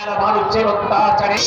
মানুষের অত্যাচারে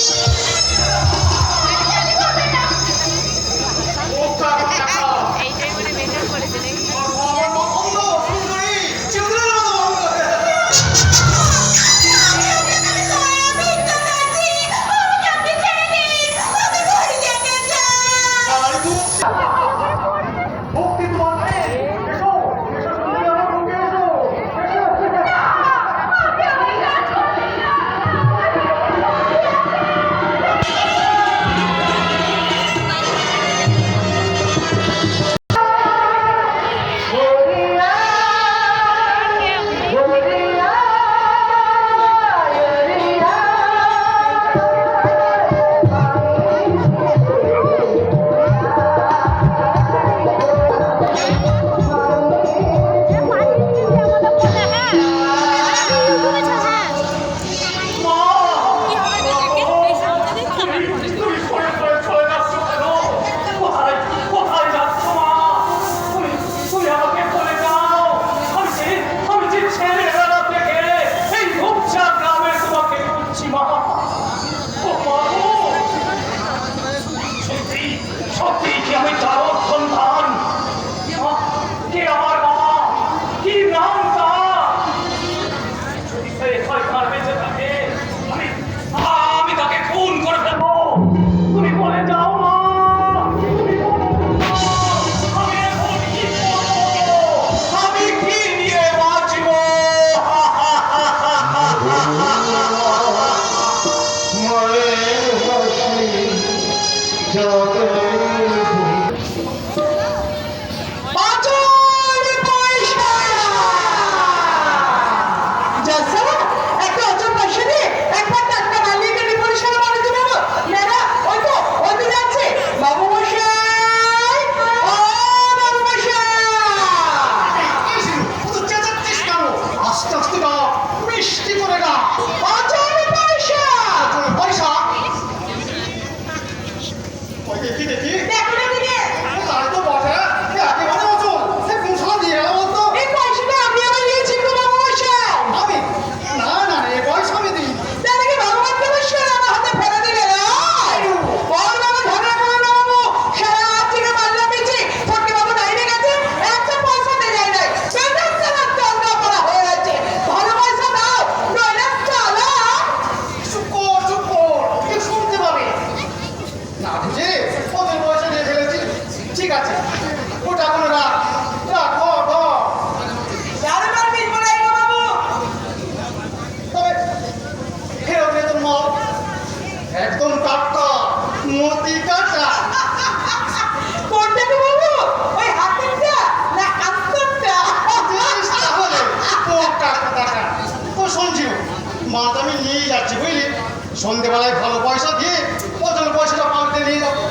সন্ধ্যেবেলায় ভালো পয়সা দিয়ে প্রথম পয়সাটা পাল্টে নিয়ে যাবো।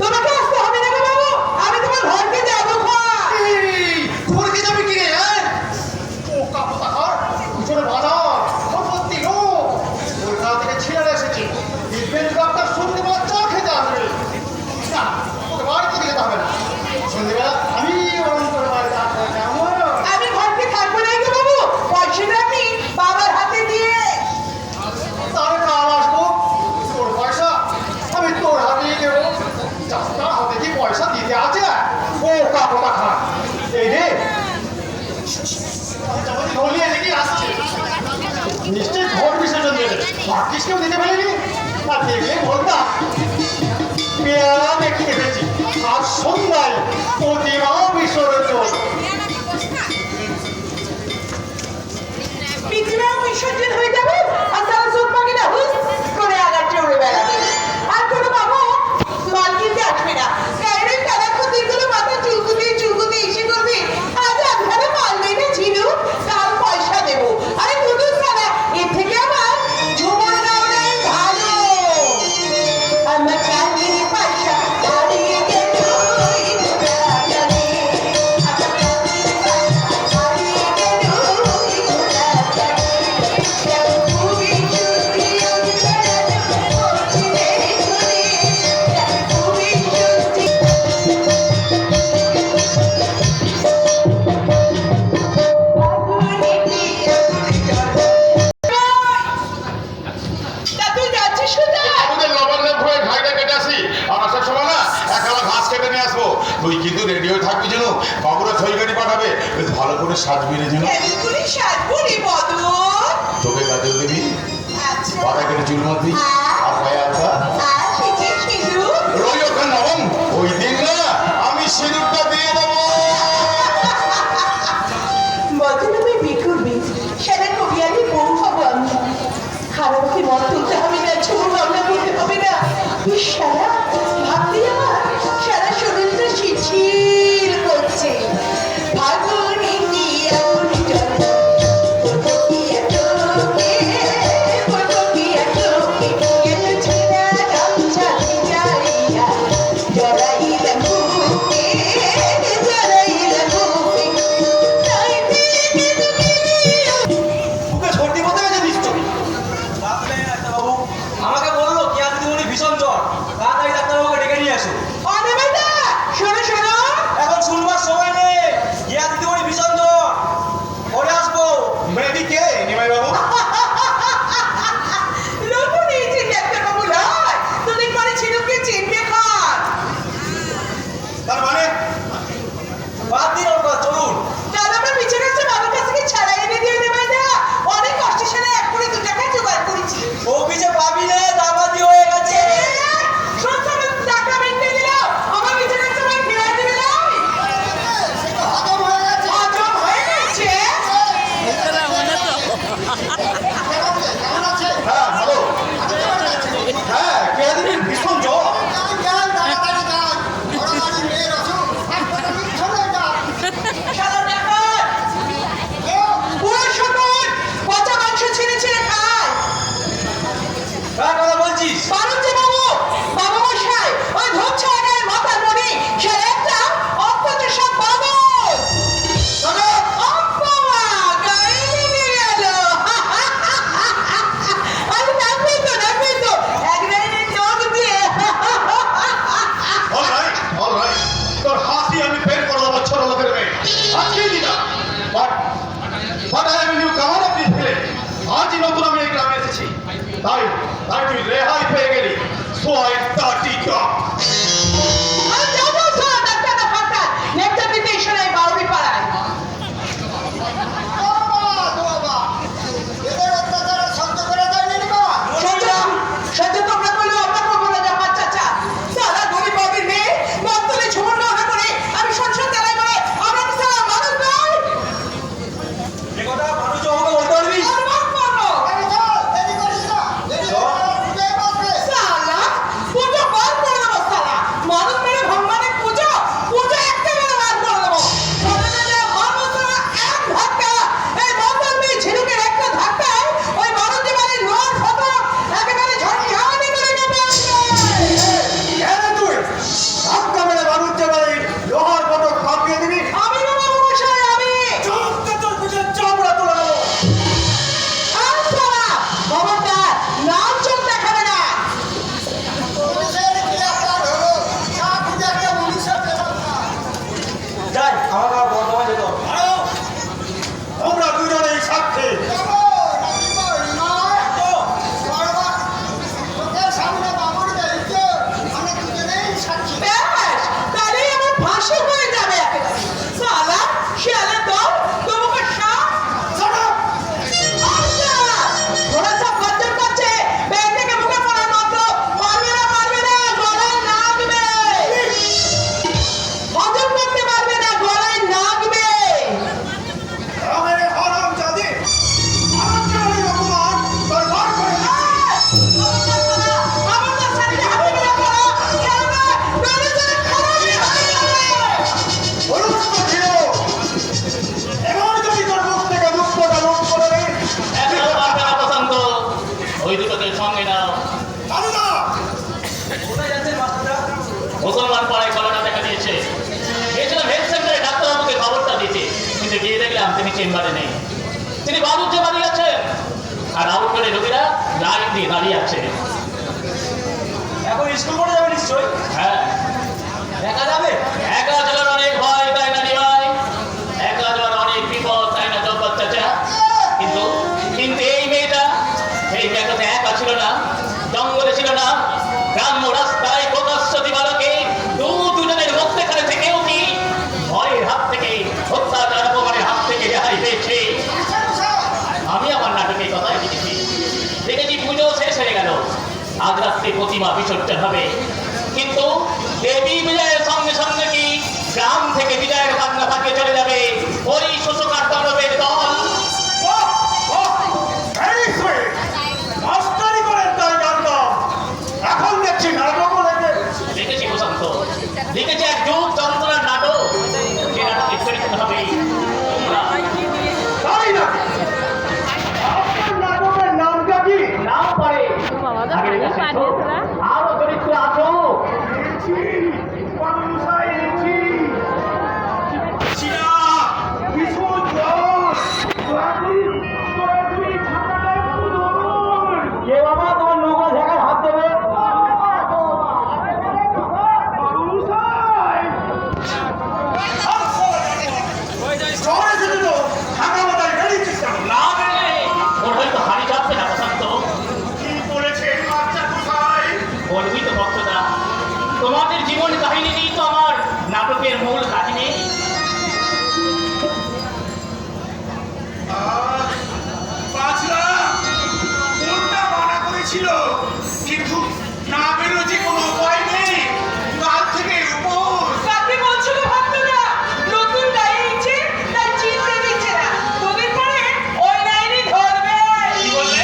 তোমাকে আসতে হবে না বাবু, আমি তোমার ঘরকে যাবো। ঘরকে যাবে কি রে? ও কাপড় তাকার পিছনে বাজার সম্পত্তি লোক কলকাতা থেকে ছেড়ে এসেছে। দেখবেন ডাক্তার সন্ধ্যেবেলা চা খেতে আসবে না, ওকে বাড়িতে যেতে হবে না। সন্ধ্যেবেলা আমি ওরম করে বাড়িতে আসবো। কেমন? আমি ঘরকে থাকবো না গো বাবু, পয়সাটা আমি বাবার হাতে দিয়ে তাহলে কাল আসবো। তোর পয়সা আমি তোর হাতে দেবো। যাত্রা হাতে কি পয়সা দিতে আছে? ও কাপড় টাকা এই রে ধলিয়ে লেগে আসছে। নিশ্চয়ই ঘর বিসর্জন দেবে। ভাগ্যিস কেউ দিতে পারেনি। আর দেখলে বলতাম পেয়ারা দেখে এসেছি। আর সন্ধ্যায় প্রতিমা বিসর্জন। পৃথিবীও বিসর্জন হয়ে যাবে আর তারা চোখ পাখিটা হুস করে আগাচ্ছে উড়ে বেড়াবে। আর কোনো বাবু মাল কিনতে আসবে না। গায়ের তারা ক্ষতিগুলো মাথা চুলকুতি চুলকুতি এসে করবে, আজ আপনারা মাল নেবে ছিল, কাল পয়সা দেবো। আরে দুধ ছাড়া এর থেকে আমার ঝুমার গাওয়াই ভালো। আমার কানের পয়সা হারিয়ে গেল তুই কিন্তু রেডি হয়ে থাকবি যেন, বাবুরা ছয় গাড়ি পাঠাবে, বেশ ভালো করে সাজবি রে যেন। কেমন করে সাজবো রে বদন? চোখে কাজল দিবি, আচ্ছা। পাড়া কেটে চুল মারবি, আর পায়ে আলতা। আর সেজে সিঁদুর? রোজ ওখানে নবম, ওই দিন না আমি সিঁদুরটা দিয়ে দেবো। বদন আমি বিয়ে করবি, সেটা কবি আমি বউ হবো আমি। খারাপকে মত তুলতে হবে না, ছোট ভাবনা করতে হবে না। ইস, সারা ভাবলি আমার সারা শরীরটা শিরশির করছে। ফাগুনে কি এমন জল, ফটকিয়া চোখে, ফটকিয়া চোখে, এত ছেঁড়া গামছা ভিজাইয়া, জড়াইলা বুকে, জড়াইলা বুকে, তাই থেকে তুমি বুকে সর্দি বলতে গেছে নিশ্চয়ই। ডাক্তারবাবু আমাকে বললো কেয়া দিদিমণি ভীষণ জ্বর, তাড়াতাড়ি ডাক্তারবাবুকে ডেকে নিয়ে আসো। অনিমেষদা, শোনো শোনো, এখন শুনবার সময় নেই, কেয়া দিদিমণি ভীষণ জ্বর, পরে আসবো। মেয়েটিকে নিমাই বাবু নতুন এই যে ডাক্তারবাবু নয়, দুদিন পরে ঝিনুককে চিনবে খান। তার মানে বাদ দিন ওর কথা, চলুন। তাহলে আমরা পিছনে হচ্ছে বাবার কাছ থেকে ছাড়াই এনে দিয়ে নেবাইদা। অনেক কষ্টের সাথে 1 কোটি 2 টাকা জোগাড় করেছি। ও পিছে পাবি নে, দাবাদি হয়ে গেছে। সত্য টাকা মেনতে দিল, আমার পিছনে হচ্ছে ভাই ফেরাই দিবে না। হজম হয়ে গেছে। হ্যাঁ ভালো, হ্যাঁ কেয়াদিনীর ভীষণ জ্বর। শালা ডাকাত, পুরো শকুন, পচা মাংস ছিঁড়ে ছিঁড়ে খায়। কার কথা বলছিস? বাণিজ্য বাবু, বাবু মশাই, ওই ধরছে আগায় মাথার মণি, সে একটা অপ্রতিশোধ বাবদ। অপ্পমা, গায়ে লেগে গেল। আরে নাচবে তো, এক লাইনে চোখ দিয়ে। অলরাইট অলরাইট, তোর হাসি আমি বের করে দেবো ছোট লোকের মেয়ে, আজকেই দিদা। বাট আই এম নিউ কামার অফ দিস ভিলেজ। আজই নতুন আমি এই গ্রামে এসেছি, তাই তাই তুই রেহাই পেয়ে গেলি। So I dirty dog. আর যাবো তো, ডাক্তারটা ফাঁকা, নেকটা দিতে ইশারায় বাউরি পাড়ায়। সহ্য তোমরা করলেও আমরা করবো না, জামাত চাচা। সারা গরিব বাবির মেয়ে, বর্তলে ঝুমুর না করে আমি সংসার চালাই বলে আমরা তো সারা মানুষ নই। এ কথা মানুষ আমাকে বলতে পারবি? অনুমান করো। সালা, পুজো বার করে দেবো সালা। মানুষ মেরে ভগবানের পুজো, পুজো একেবারে বার করে দেবো। সরকারে মানুষ সালা এক ধাক্কা, এই বদল মেয়ে ঝিনুকের একটা ধাক্কায় ওই মানুষ জীবনের লোন হতো একেবারে ঝড়ঝাড়ি করে নেবে। কেন তুই ধাক্কা মেরে বাবুর বাড়ি লোহার পটক কাঁপিয়ে দিবি? আমি না বাবু মশাই, আমি। চোখটা তোর পিছনে চামড়া তুলে দেবো। আর সালা, খবরদার, নাম চোখ দেখাবে না। যাই, আমাকে আবার বর্ধমান যেতে হবে। তোমরা দুজনেই সাক্ষী। তো, ব্যাস, তাহলেই আমার ফাঁসি হয়ে যাবে একেবারে। সালা, শিয়ালের দল, তোমাকে সাপ। আচ্ছা, ওরা সব গর্জন করছে, ব্যাগ থেকে মুখে পড়ার মাত্র, পারবে না, গলায় নাগবে। হজম করতে পারবে না, গলায় নাগবে। গ্রামের হরাম জাদি আজকের অপমান তোর বার করে দিচ্ছি। আমাদের সাথে হাতে মিলে পড়ো, খেলবে, বেড়ে চলে খারাপ হয়ে যাবে। বলুন তো ছিল, এবার যদি তোর মুখ থেকে দুঃখটা লুট করে নেই, একটা পারবে না পছন্দ, ওই দুটোকে সঙ্গে নাও। দাদা কোথায় যাচ্ছেন মাস্টারদা? মুসলমান পাড়ায় ঘটনা দেখা দিয়েছে। গিয়েছিলাম হেলথ সেন্টারে ডাক্তারবাবুকে খবরটা দিতে, কিন্তু গিয়ে দেখলাম তিনি চেম্বারে নেই। তিনি বাবুর যে বাড়ি আছেন, আর আউট করে রোগীরা লাইন দিয়ে দাঁড়িয়ে আছে। এখন স্কুল করে যাবে নিশ্চয়ই। হ্যাঁ, দেখা যাবে? একা চলার অনেক ভয়, তাই না নিমাই? একা চলার অনেক বিপদ, তাই না জব্বার চাচা? কিন্তু কিন্তু এই মেয়েটা তো একা ছিল না, জঙ্গলে ছিল না, গ্রাম্য রাস্তায় প্রকাশ্য দিবালোকে দুজনের মধ্যেখানে থেকেও পুজো শেষ হয়ে গেল। আজ রাত্রে প্রতিমা বিসর্জন হবে, কিন্তু দেবী বিজয়ের সঙ্গে সঙ্গে কি গ্রাম থেকে বিজয়ের বাংলা ভাগে চলে যাবে ওই শোষকার দানবের দল। মাস্টারি করেন তাই জানতাম, এখন দেখছি নাটকও লেগে। লিখেছি বসন্ত, লিখেছি এক যুগ যন্ত্রণার নাটক, যে নাটকে চরিত্র হবে তোমরা। তাই না? আপনার নাটকের নামটা কি? নাম পড়ে আগের কাছে তো আরো চরিত্র আছো। কে বাবা তোমার নৌকা ঝাঁকার হাত দেবে? না বেরোলে ওর হয়তো হাড়ি চাপবে না বসন্ত। বলবি তো ভক্তদা, তোমাদের জীবন কাহিনী নেই তো আমার নাটকের মূল কাহিনী। কিন্তু না বেরো যে কোনো উপায় নেই, কাল থেকে উপোস। কাকে বলছো গো ভক্তরা? নতুন ডায়েরি দিচ্ছে, তাই চিনতে দিচ্ছে না। তোদের পরে ওই ডায়েরি ধরবে। কি বললে?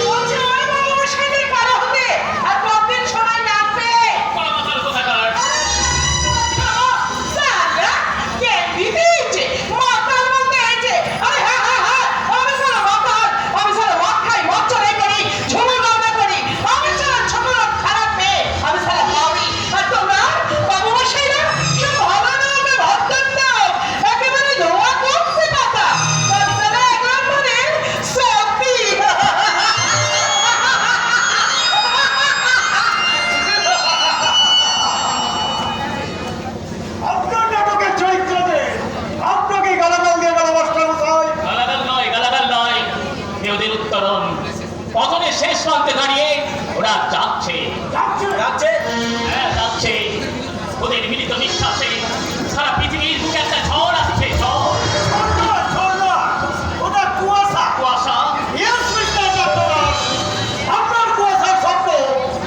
বলছে ওই বাবুমশাইদের পালা হতে, আর কতদিন সময় লাগবে? কলামাতাল কোথাকার। সালা, ক্যান্ডি দিয়েছে, মাতাল বলতে হয়েছে। আরে হ্যাঁ হ্যাঁ হ্যাঁ, আমি সালা মাতাল, আমি সালা মদ খাই, মদ চড়াই করি, ঝুমুর গাওয়া করি, আমি সালা ছোট লোক, খারাপ মেয়ে, আমি সালা মাউরি। আর তোমরা বাবুমশাইরা সব ভালো না হবে ভদ্রের নাম, একেবারে ধোয়া করছে পাতা। আর সালা এক নম্বরের সত্যি। আপনার নাটকের চরিত্রতে আপনাকে গালাগাল দিয়ে গেল মাস্টার মশাই। গালাগাল নয়, গালাগাল নয়, এ ওদের উত্তরণ। পতনের শেষ প্রান্তে দাঁড়িয়ে ওরা যাচ্ছে। যাচ্ছে? হ্যাঁ যাচ্ছে। ওদের মিলিত নিঃশ্বাসে সারা পৃথিবীর বুকে একটা ঝড় আসছে, ঝড়। ওটা কুয়াশা। কুয়াশা। Yes, Mr. Doctor. আপনার কুয়াশার শব্দ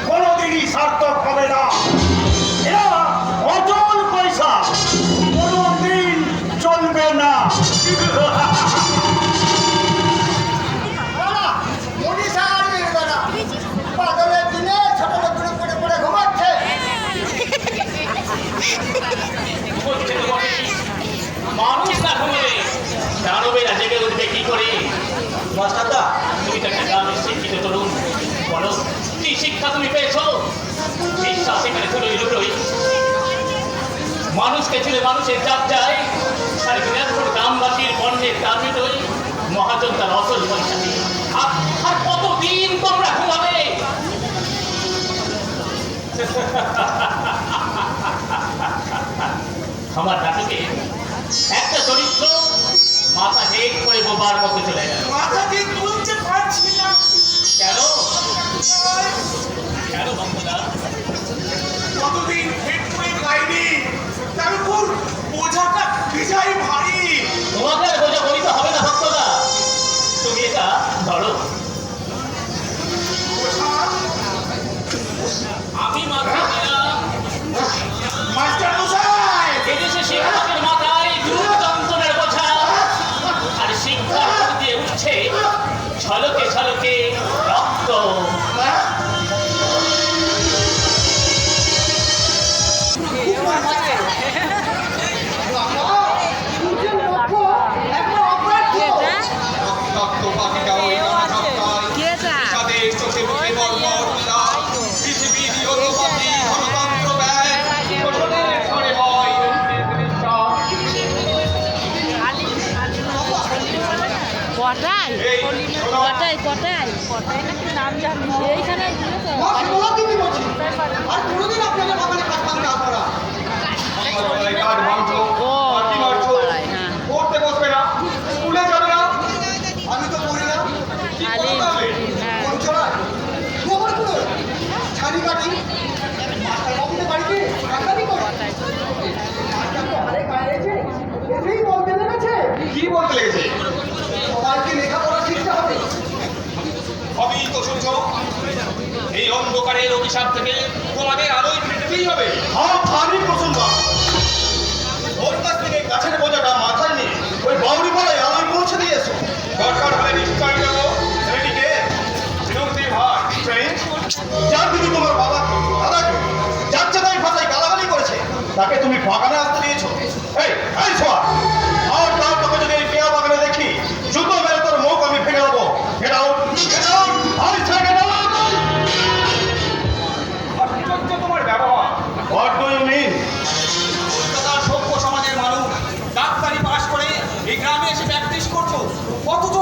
কোনোদিনই সার্থক হবে না। এরা অচল পয়সা, কোনোদিন চলবে না। বাদলের দিনে ছোট লোকগুলো পড়ে পড়ে ঘুমাচ্ছে। হচ্ছে তো বটেই। মানুষ না ঘুমোলে দানবেরা জেগে উঠবে কি করে? মাস্টারদা, তুমি তো একটা গ্রামের শিক্ষিত তরুণ, বলো কি শিক্ষা তুমি পেয়েছো? বিশ্বাস এখানে ধুলোই লুটোই, মানুষকে ছিল মানুষের চাপ যায়, আর বিরাটপুর গ্রামবাসীর বন্যের দাম মিটোই, মহাজন তার অসল পয়সা দিয়ে। আর কতদিন তোমরা ঘুমাবে? আমার নাটকে একটা চরিত্র মাথা হেট করে বোবার মধ্যে চলে গেল। মাথা দিয়ে তুলতে পারছি না। কেন? কেন বন্ধুরা? কতদিন হেড করে খাইনি, তার উপর বোঝাটা বিজাই ভারী। তোমাকে আর বোঝা বলিতে হবে না ভক্তরা, তুমি এটা ধরো। আমি মাথা দিলাম মাস্টার মশাই, এদেশে শিক্ষকের মাথায় যুগ যন্ত্রণার বোঝা, আর শিক্ষার উপর দিয়ে উঠছে ঝলকে ঝলকে রক্ত। সূর্যের লক্ষ্য একটা অপরাধ। রক্ত পাখিটা ওই ঠাট্টায়, বিষাদের চোখে মুখে বর্বর বিলাপ, পৃথিবী নিহত পাখি গণতন্ত্র ব্যয়, শোষণের ঝড়ে হয় নিঃশ্বাস। কটাই এই, শোনো। কটাই কটাই কটাই নাকি নাম জানি এইখানে দিয়েছো? মাস বলা দিতে বলছি, আর কোনোদিন আপনাদের বাগানে কাজ ভাঙতে আসবো না। সকালবেলায় কাজ ভাঙছো, ও, পাখি মারছো, পাড়ায়, হ্যাঁ। পড়তে বসবে না, স্কুলে যাবে না, আমি তো পড়ি না। কি আলি করো তাহলে? হ্যাঁ কোন চড়ায়? খবর করে ছাড়ি কাটি মাস্টার বাবুদের বাড়িতে ডাকাতি করে। মাস্টার তো হারে গায়ে রয়েছে, এতেই বলতে লেগেছে কি বলতে লেগেছে? সবাইকে লেখাপড়া শিখতে হবে। সবই তো সূর্য, এই অন্ধকারের অভিশাপ থেকে তোমাদের আলোয় ফিরতেই হবে। সাবধানী প্রসঙ্গা, ওর কাছ থেকে গাছের বোঝাটা মাথায় নিয়ে ওই বাউরি পাড়ায় আলোয় পৌঁছে দিয়েছো। দরকার হলে নিশ্চয় যাবো। ছেলেটিকে বিরক্তি ভাই, ফ্রেন্ড, যার দিদি তোমার বাবাকে দাদাকে যাচ্ছে তাই ভাষায় গালাগালি করেছে, তাকে তুমি বাগানে আসতে দিয়েছো। এই এই ছোয়া, আর তার তোকে যদি এই পেয়া বাগানে দেখি, জুতো মেরে তোর মুখ আমি ভেঙে দেবো। Get out, get out, I say get out. আশ্চর্য তোমার ব্যবহার। What do you mean? কলকাতার সভ্য সমাজের মানুষ ডাক্তারি পাশ করে এই গ্রামে এসে প্র্যাকটিস করছো, অথচ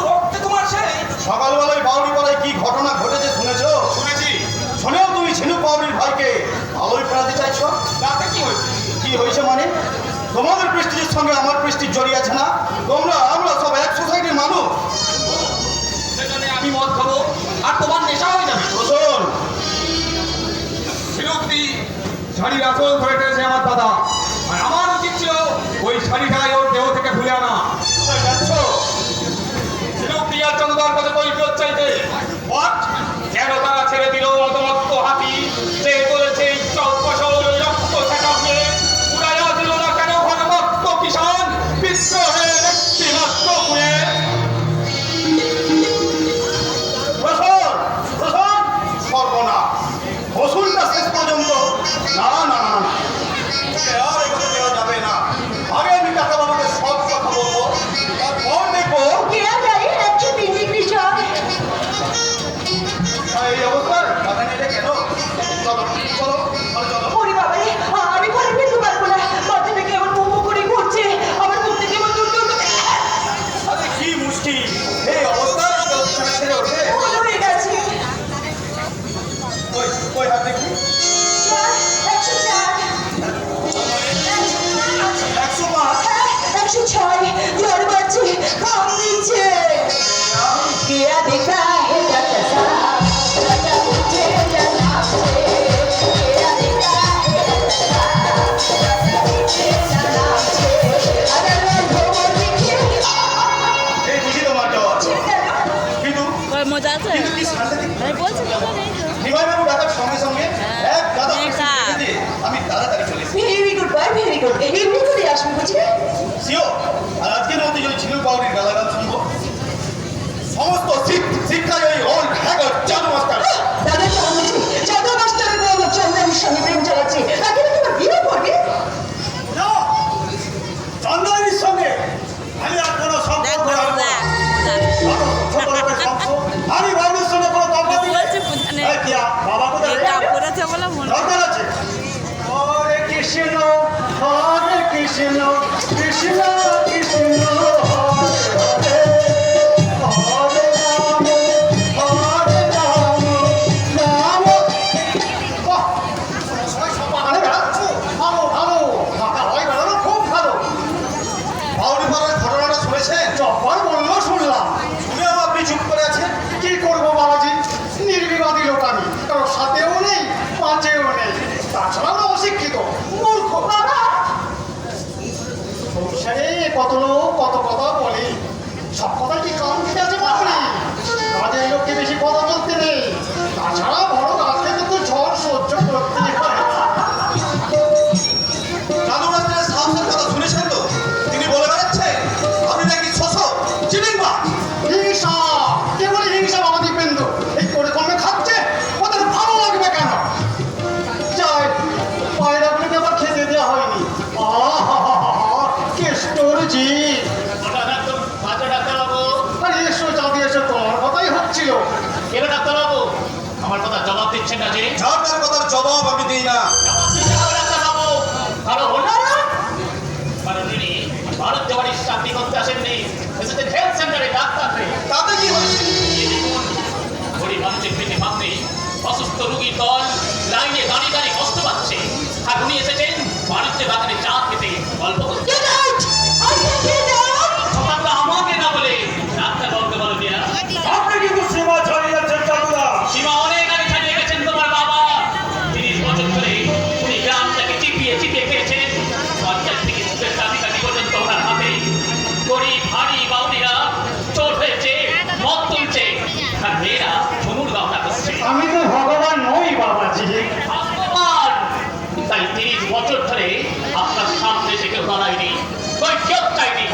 রক্তে তোমার সে। সকালবেলায় বাউরি পাড়ায় কি ঘটনা ঘটেছে শুনেছো? শুনেছি। শুনেও তুমি ঝিনুক বাউরির ভাইকে আলোয় ফেরাতে চাইছো? তাতে কি হয়েছে? কি হয়েছে মানে? তোমাদের প্রেস্টিজের সঙ্গে আমার প্রেস্টিজ জড়িয়ে আছে না? আমরা সব এক সোসাইটির মানুষ। সেজন্য আমি মদ খাবো আর তোমার নেশা হয়ে যাবে। শোন, বিরক্তি, শাড়ির আঁচল ধরে টেনেছে আমার দাদা, আর আমার উচিত ছিল ওই শাড়িটাই ওর দেহ থেকে ভুলে আনা। কোথায় যাচ্ছ? বিরক্তি আর চন্দ্রার কাছে কৈফিয়ত চাইতে। হোয়াট? যেন তারা ছেড়ে দিল মতমত্ত হাতি, সে বলেছে রক্ত ছেঁকাবে, উড়াইয়া দিল না কেন ভারমত্ত কিষান, বিদ্রোহের একটি মাত্র হয়ে। সর্বনাশ, ওষুধটা শেষ পর্যন্ত না না না না, ওকে আর এগোতে দেওয়া যাবে না। আগে আমি টাকা বাবুকে সব কথা বলবো, তারপর দেখবো কেয়া যায় 103 ডিগ্রি চাঁদ। এই অবস্থায় বাগানে এটা কেন। চলো চলো আর চলো। ওরে বাবা রে, আমি ঘরে ফিরতে পারবো না। বাচ্চা থেকে আমার মোমো করে ঘুরছে, আমার মুখ থেকে আমার দুধ দুধ আরে কি মুশকিল, এই অবস্থায় কেউ বিছানা ছেড়ে ওঠে? ভালো হয়ে গেছে। ওই ওই হাত দেখি, 104, 105। 106, জ্বর বাড়ছে, ঘাম দিচ্ছে। কেয়া দেখা হে জাতা রাজা বুঝে জানাছে। কেয়া দেখা হে জাতা রাজা বুঝে জানাছে। আরে ভোর দিকে এই বুঝি তোমার জ্বর, কিন্তু কয় মজা আছে কিন্তু কি সাংঘাতিক। আমি বলছি মজা নেই তো। নিমাইবাবু ডাকার সঙ্গে সঙ্গে এক গাদা দেখা। পেছনে দিয়ে আমি তাড়াতাড়ি চলে এসেছি। Very good boy, very good. এমনি করে আসবো বুঝলে? সিও, আর আজকের মধ্যে যদি ঝিনুক বাউরির গালাগাল শুনবো, সমস্ত শিক্ষায় ওই ওল্ড হ্যাগর জাদু মাস্টার। দাদা তো বলছি, জাদু মাস্টারের বউ চন্দ্রানীর সঙ্গে প্রেম চালাচ্ছে। তাকে না তোমার বিয়ে করবে? না, চন্দ্রানীর সঙ্গে আমি আর কোনো সম্পর্ক রাখবো না। ছোট লোকের বংশ, আমি বাবুর সঙ্গে কোনো তফাৎ নেই। বলছি বুঝা নেই। এই টিয়া, বাবা কোথায় রে? এটা করেছে বলে মনে দরকার আছে। হরে কৃষ্ণ, হরে কৃষ্ণ, কৃষ্ণ কৃষ্ণ হরে হরে, হরে রাম, রাম বাহ, সবাই সমানে বেড়াচ্ছো। ভালো ভালো, ফাঁকা হয় বেড়ানো খুব ভালো। বাউরি পাড়ার ঘটনাটা শুনেছেন? জব্বার বললো শুনলাম। শুনেও আপনি চুপ করে আছেন? কি করবো বাবাজি, নির্বিবাদী লোক আমি, কারোর সাথেও নেই পাঁচেও নেই, তাছাড়াও অশিক্ষিত মূর্খ। বাবা সংসারে কত লোক কত কথা বলে, সব কথা কি কান খেতে আছে বাবুরি? কাজের লোককে বেশি কথা বলতে নেই, তাছাড়া বড় আজকে কিন্তু ঝড় সহ্য করতে হয়। দাদু রাত্রে সাহসের কথা শুনেছেন তো? তিনি বলে বেড়াচ্ছেন আমি নাকি শোষক, চিনেন না? হিংসা, কে বলে হিংসা বাবা দীপেন্দ্র? এই করে কমে খাচ্ছে, ওদের ভালো লাগবে কেন? যাই, পায়রাগুলোকে আবার খেতে দেওয়া হয়নি। কে স্টোরজি। ডাক্তারবাবু, আরে এসো চাঁদি এসো, তোমার কথাই হচ্ছিল। কেন ডাক্তারবাবু আমার কথা জবাব দিচ্ছেন না যে? যার তার কথার জবাব আমি দিই না। জবাব দিতে হবে ডাক্তারবাবু। কারণ মানে তিনি ভারত যাওয়ার চাকরি করতে আসেননি, এসেছেন হেলথ সেন্টারে ডাক্তার হয়ে। তাতে কি হয়েছে? এই দেখুন, গরিব মানুষের পেটে ভাত নেই, অসুস্থ রোগীর দল লাইনে দাঁড়িয়ে দাঁড়িয়ে কষ্ট পাচ্ছে, আর উনি এসেছেন বাণিজ্য বাগানে চা খেতে, গল্প করতে। Get out! I said get out! কথাটা আমাকে না বলে ডাক্তারবাবুকে বলো দিয়া। আপনি কিন্তু সীমা ছাড়িয়ে যাচ্ছেন চাঁদুদা। সীমা অনেক আগে ছাড়িয়ে গেছেন তোমার বাবা। 30 বছর ধরে উনি গ্রামটাকে চিপিয়ে চিপিয়ে খেয়েছেন, পঞ্চায়েত থেকে সুখের চাবিকাঠি পর্যন্ত ওনার হাতে। গরিব হাড়ি বাউরিরা চোর হয়েছে, মদ তুলছে, আর মেয়েরা বাবাজি। আর তাই 30 বছর ধরে আপনার সামনে এসে কেউ দাঁড়ায়নি, কেউ চাইনি।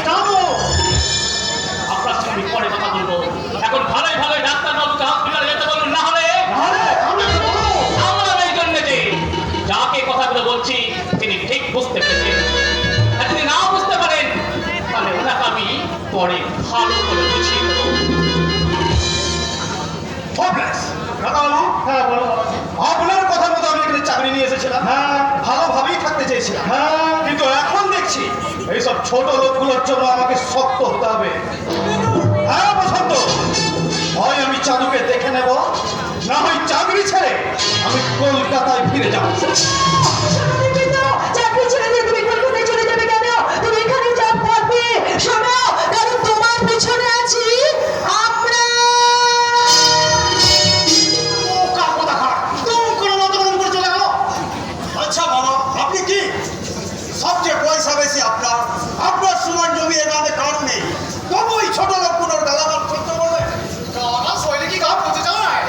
আপনার সঙ্গে পরে কথা বলবো, এখন ভালোই ভালোই ডাক্তার বাবুকে হসপিটালে যেতে বলুন, না হলে আমরা এই জন্য যে যাকে কথাগুলো বলছি তিনি ঠিক বুঝতে পেরেছেন, আর যদি না বুঝতে পারেন তাহলে ওনাকে আমি পরে ভালো করে বুঝিয়ে দেবো। কাকাবাবু, হ্যাঁ বলো বাবাজি। আপনার কথা মতো আমি এখানে চাকরি নিয়ে এসেছিলাম, হ্যাঁ ভালোভাবেই থাকতে চেয়েছিলাম, হ্যাঁ কিন্তু এখন দেখছি এইসব ছোট লোকগুলোর জন্য আমাকে শক্ত হতে হবে। হ্যাঁ বসন্ত, হয় আমি চাঁদুকে দেখে নেব, না হয় চাকরি ছেড়ে আমি কলকাতায় ফিরে যাবো। চাকরি ছেড়ে দিয়ে তুমি কলকাতায় চলে যাবে কেন? তুমি এখানে জব করবে। শোনো, কারণ তোমার পিছনে আছি আমরা। আচ্ছা বাবা, আপনি কি সবচেয়ে পয়সা বেশি আপনার আপনার সমান জমি এ গ্রামে কারণ নেই, তবু ওই ছোট লোকগুলোর গালাগাল করতে বলবে? গালা শৈলে কি গা পচে যায়?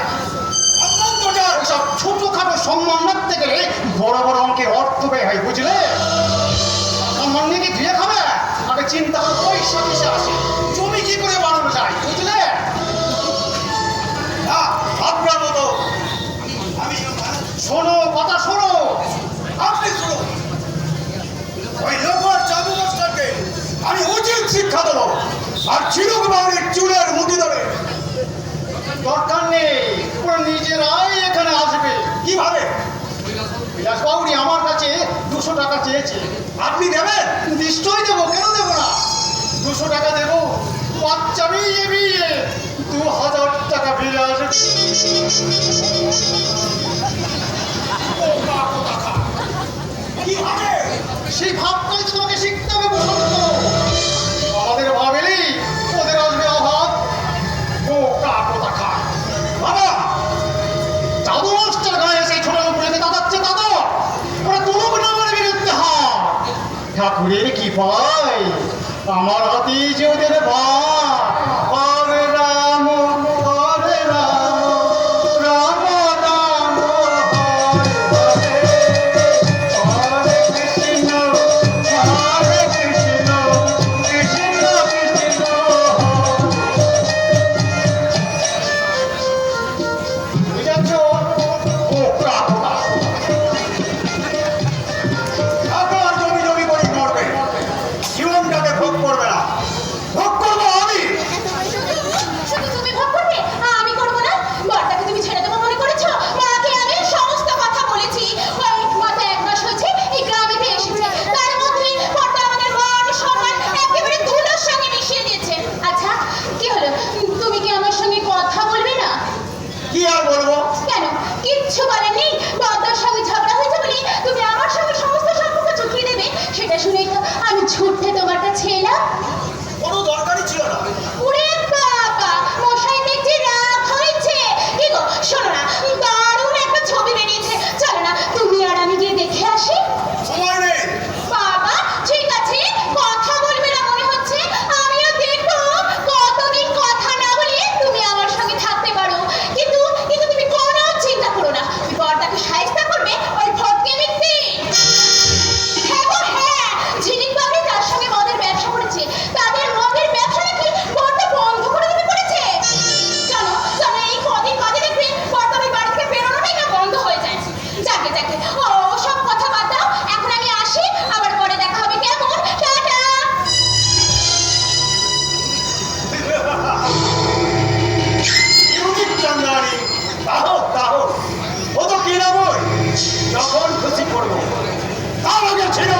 সম্মান তো যার। ওইসব ছোটখাটো সম্মান রাখতে গেলে বড় বড় অঙ্কের অর্থ ব্যয় হয়, বুঝলে? সম্মান নিয়ে কি ধুয়ে খাবে? আগে চিন্তা করো পয়সা কিসে আসে, জমি কি করে বানানো যায়, বুঝলে? না, আপনার মতো আমি শোনো, কথা শোনো। আপনি শুনুন, ওই লোকের চাবু মাস্টারকে আমি উচিত শিক্ষা দেবো, আর চিরুক বাউরির চুলের মুঠি ধরে। দরকার নেই, ওরা নিজেরাই এখানে আসবে। কিভাবে? বিলাস বাউরি আমার কাছে 200 টাকা চেয়েছে। আপনি দেবেন? নিশ্চয়ই দেবো, কেন দেবো না? 200 টাকা দেবো, বাচ্চা বিয়ে বিয়ে 2000 টাকা বিলে আসবে। কিভাবে? সেই ভাবটাই তো তোমাকে শিখতে হবে বসন্ত। আমাদের ভাবেলি ওদের আসবে অভাব। বোকা কোথা বাবা, জাদু মাস্টার গায়ে সেই ছোট লোকগুলোকে দাদাচ্ছে দাদা, ওরা তুলুক নামের বিরুদ্ধে হাত। ঠাকুরের কি পায়, আমার হাতেই যে ওদের ভাব। হরে রাম হরে রাম, রাম রাম হরে হরে, হরে কৃষ্ণ কৃষ্ণ কৃষ্ণ কৃষ্ণ। বুঝাচ্ছ? বোকা কোথা। আপনার জমি জমি করে করবে, জীবনটাকে ভোগ করবে না, ভোগ করবো আমি। শুধু তুমি ভোগ করবে, আমি করবো না? বরটাকে তুমি ছেড়ে দেবো মনে করেছো? মাকে আমি সমস্ত কথা বলেছি। ওই মাথা 1 মাস হয়েছে এই গ্রামেতে এসেছে, তার মধ্যে বরটা আমাদের মান সম্মান একেবারে ধুলোর সঙ্গে মিশিয়ে দিয়েছে। আচ্ছা, কি হলো? তুমি কি আমার সঙ্গে কথা বলবে না? কি আর বলবো? কেন? কিচ্ছু বলেননি? বরদার সঙ্গে ঝগড়া হয়েছে বলে তুমি আমার সঙ্গে সমস্ত সম্পর্ক চুকিয়ে দেবে, সেটা শুনেই তো আমি ছুটতে তোমার কাছে এলাম। কোনো দরকারই ছিল না। ওরে বাবা, মশাই দেখছি রাগ হয়েছে। কি গো, শোনো না, দারুণ একটা ছবি বেরিয়েছে, চলো না তুমি আর আমি গিয়ে দেখে আসি। সময় নেই। বাবা, ঠিক আছে, কথা বলবে না মনে হচ্ছে। আমিও দেখবো কতদিন কথা না বলে তুমি আমার সঙ্গে থাকতে পারো। কিন্তু কিন্তু তুমি কোনো চিন্তা করো না, তুমি বরটাকে সাহায্য করবে ওই ভটকে মিথ্যে। হ্যাঁ গো হ্যাঁ, ঝিলিক বাবু তার সঙ্গে মদের ব্যবসা করেছে, তাদের মদের ব্যবসা নাকি বরটা বন্ধ করে দিতে করেছে। জানো জানো, এই কদিন বাদে দেখবে বরটা ওই বাড়ি থেকে বেরোনোটাই না বন্ধ হয়ে যায়। যাকে যাকে ও সব কথা বাদ দাও, এখন আমি আসি, আবার পরে দেখা হবে, কেমন? টাটা। ইউনিক চন্দ্রাণী, তাহো তাহো, ও তো কি না বই, যখন খুশি করবো। তার আগে ছিল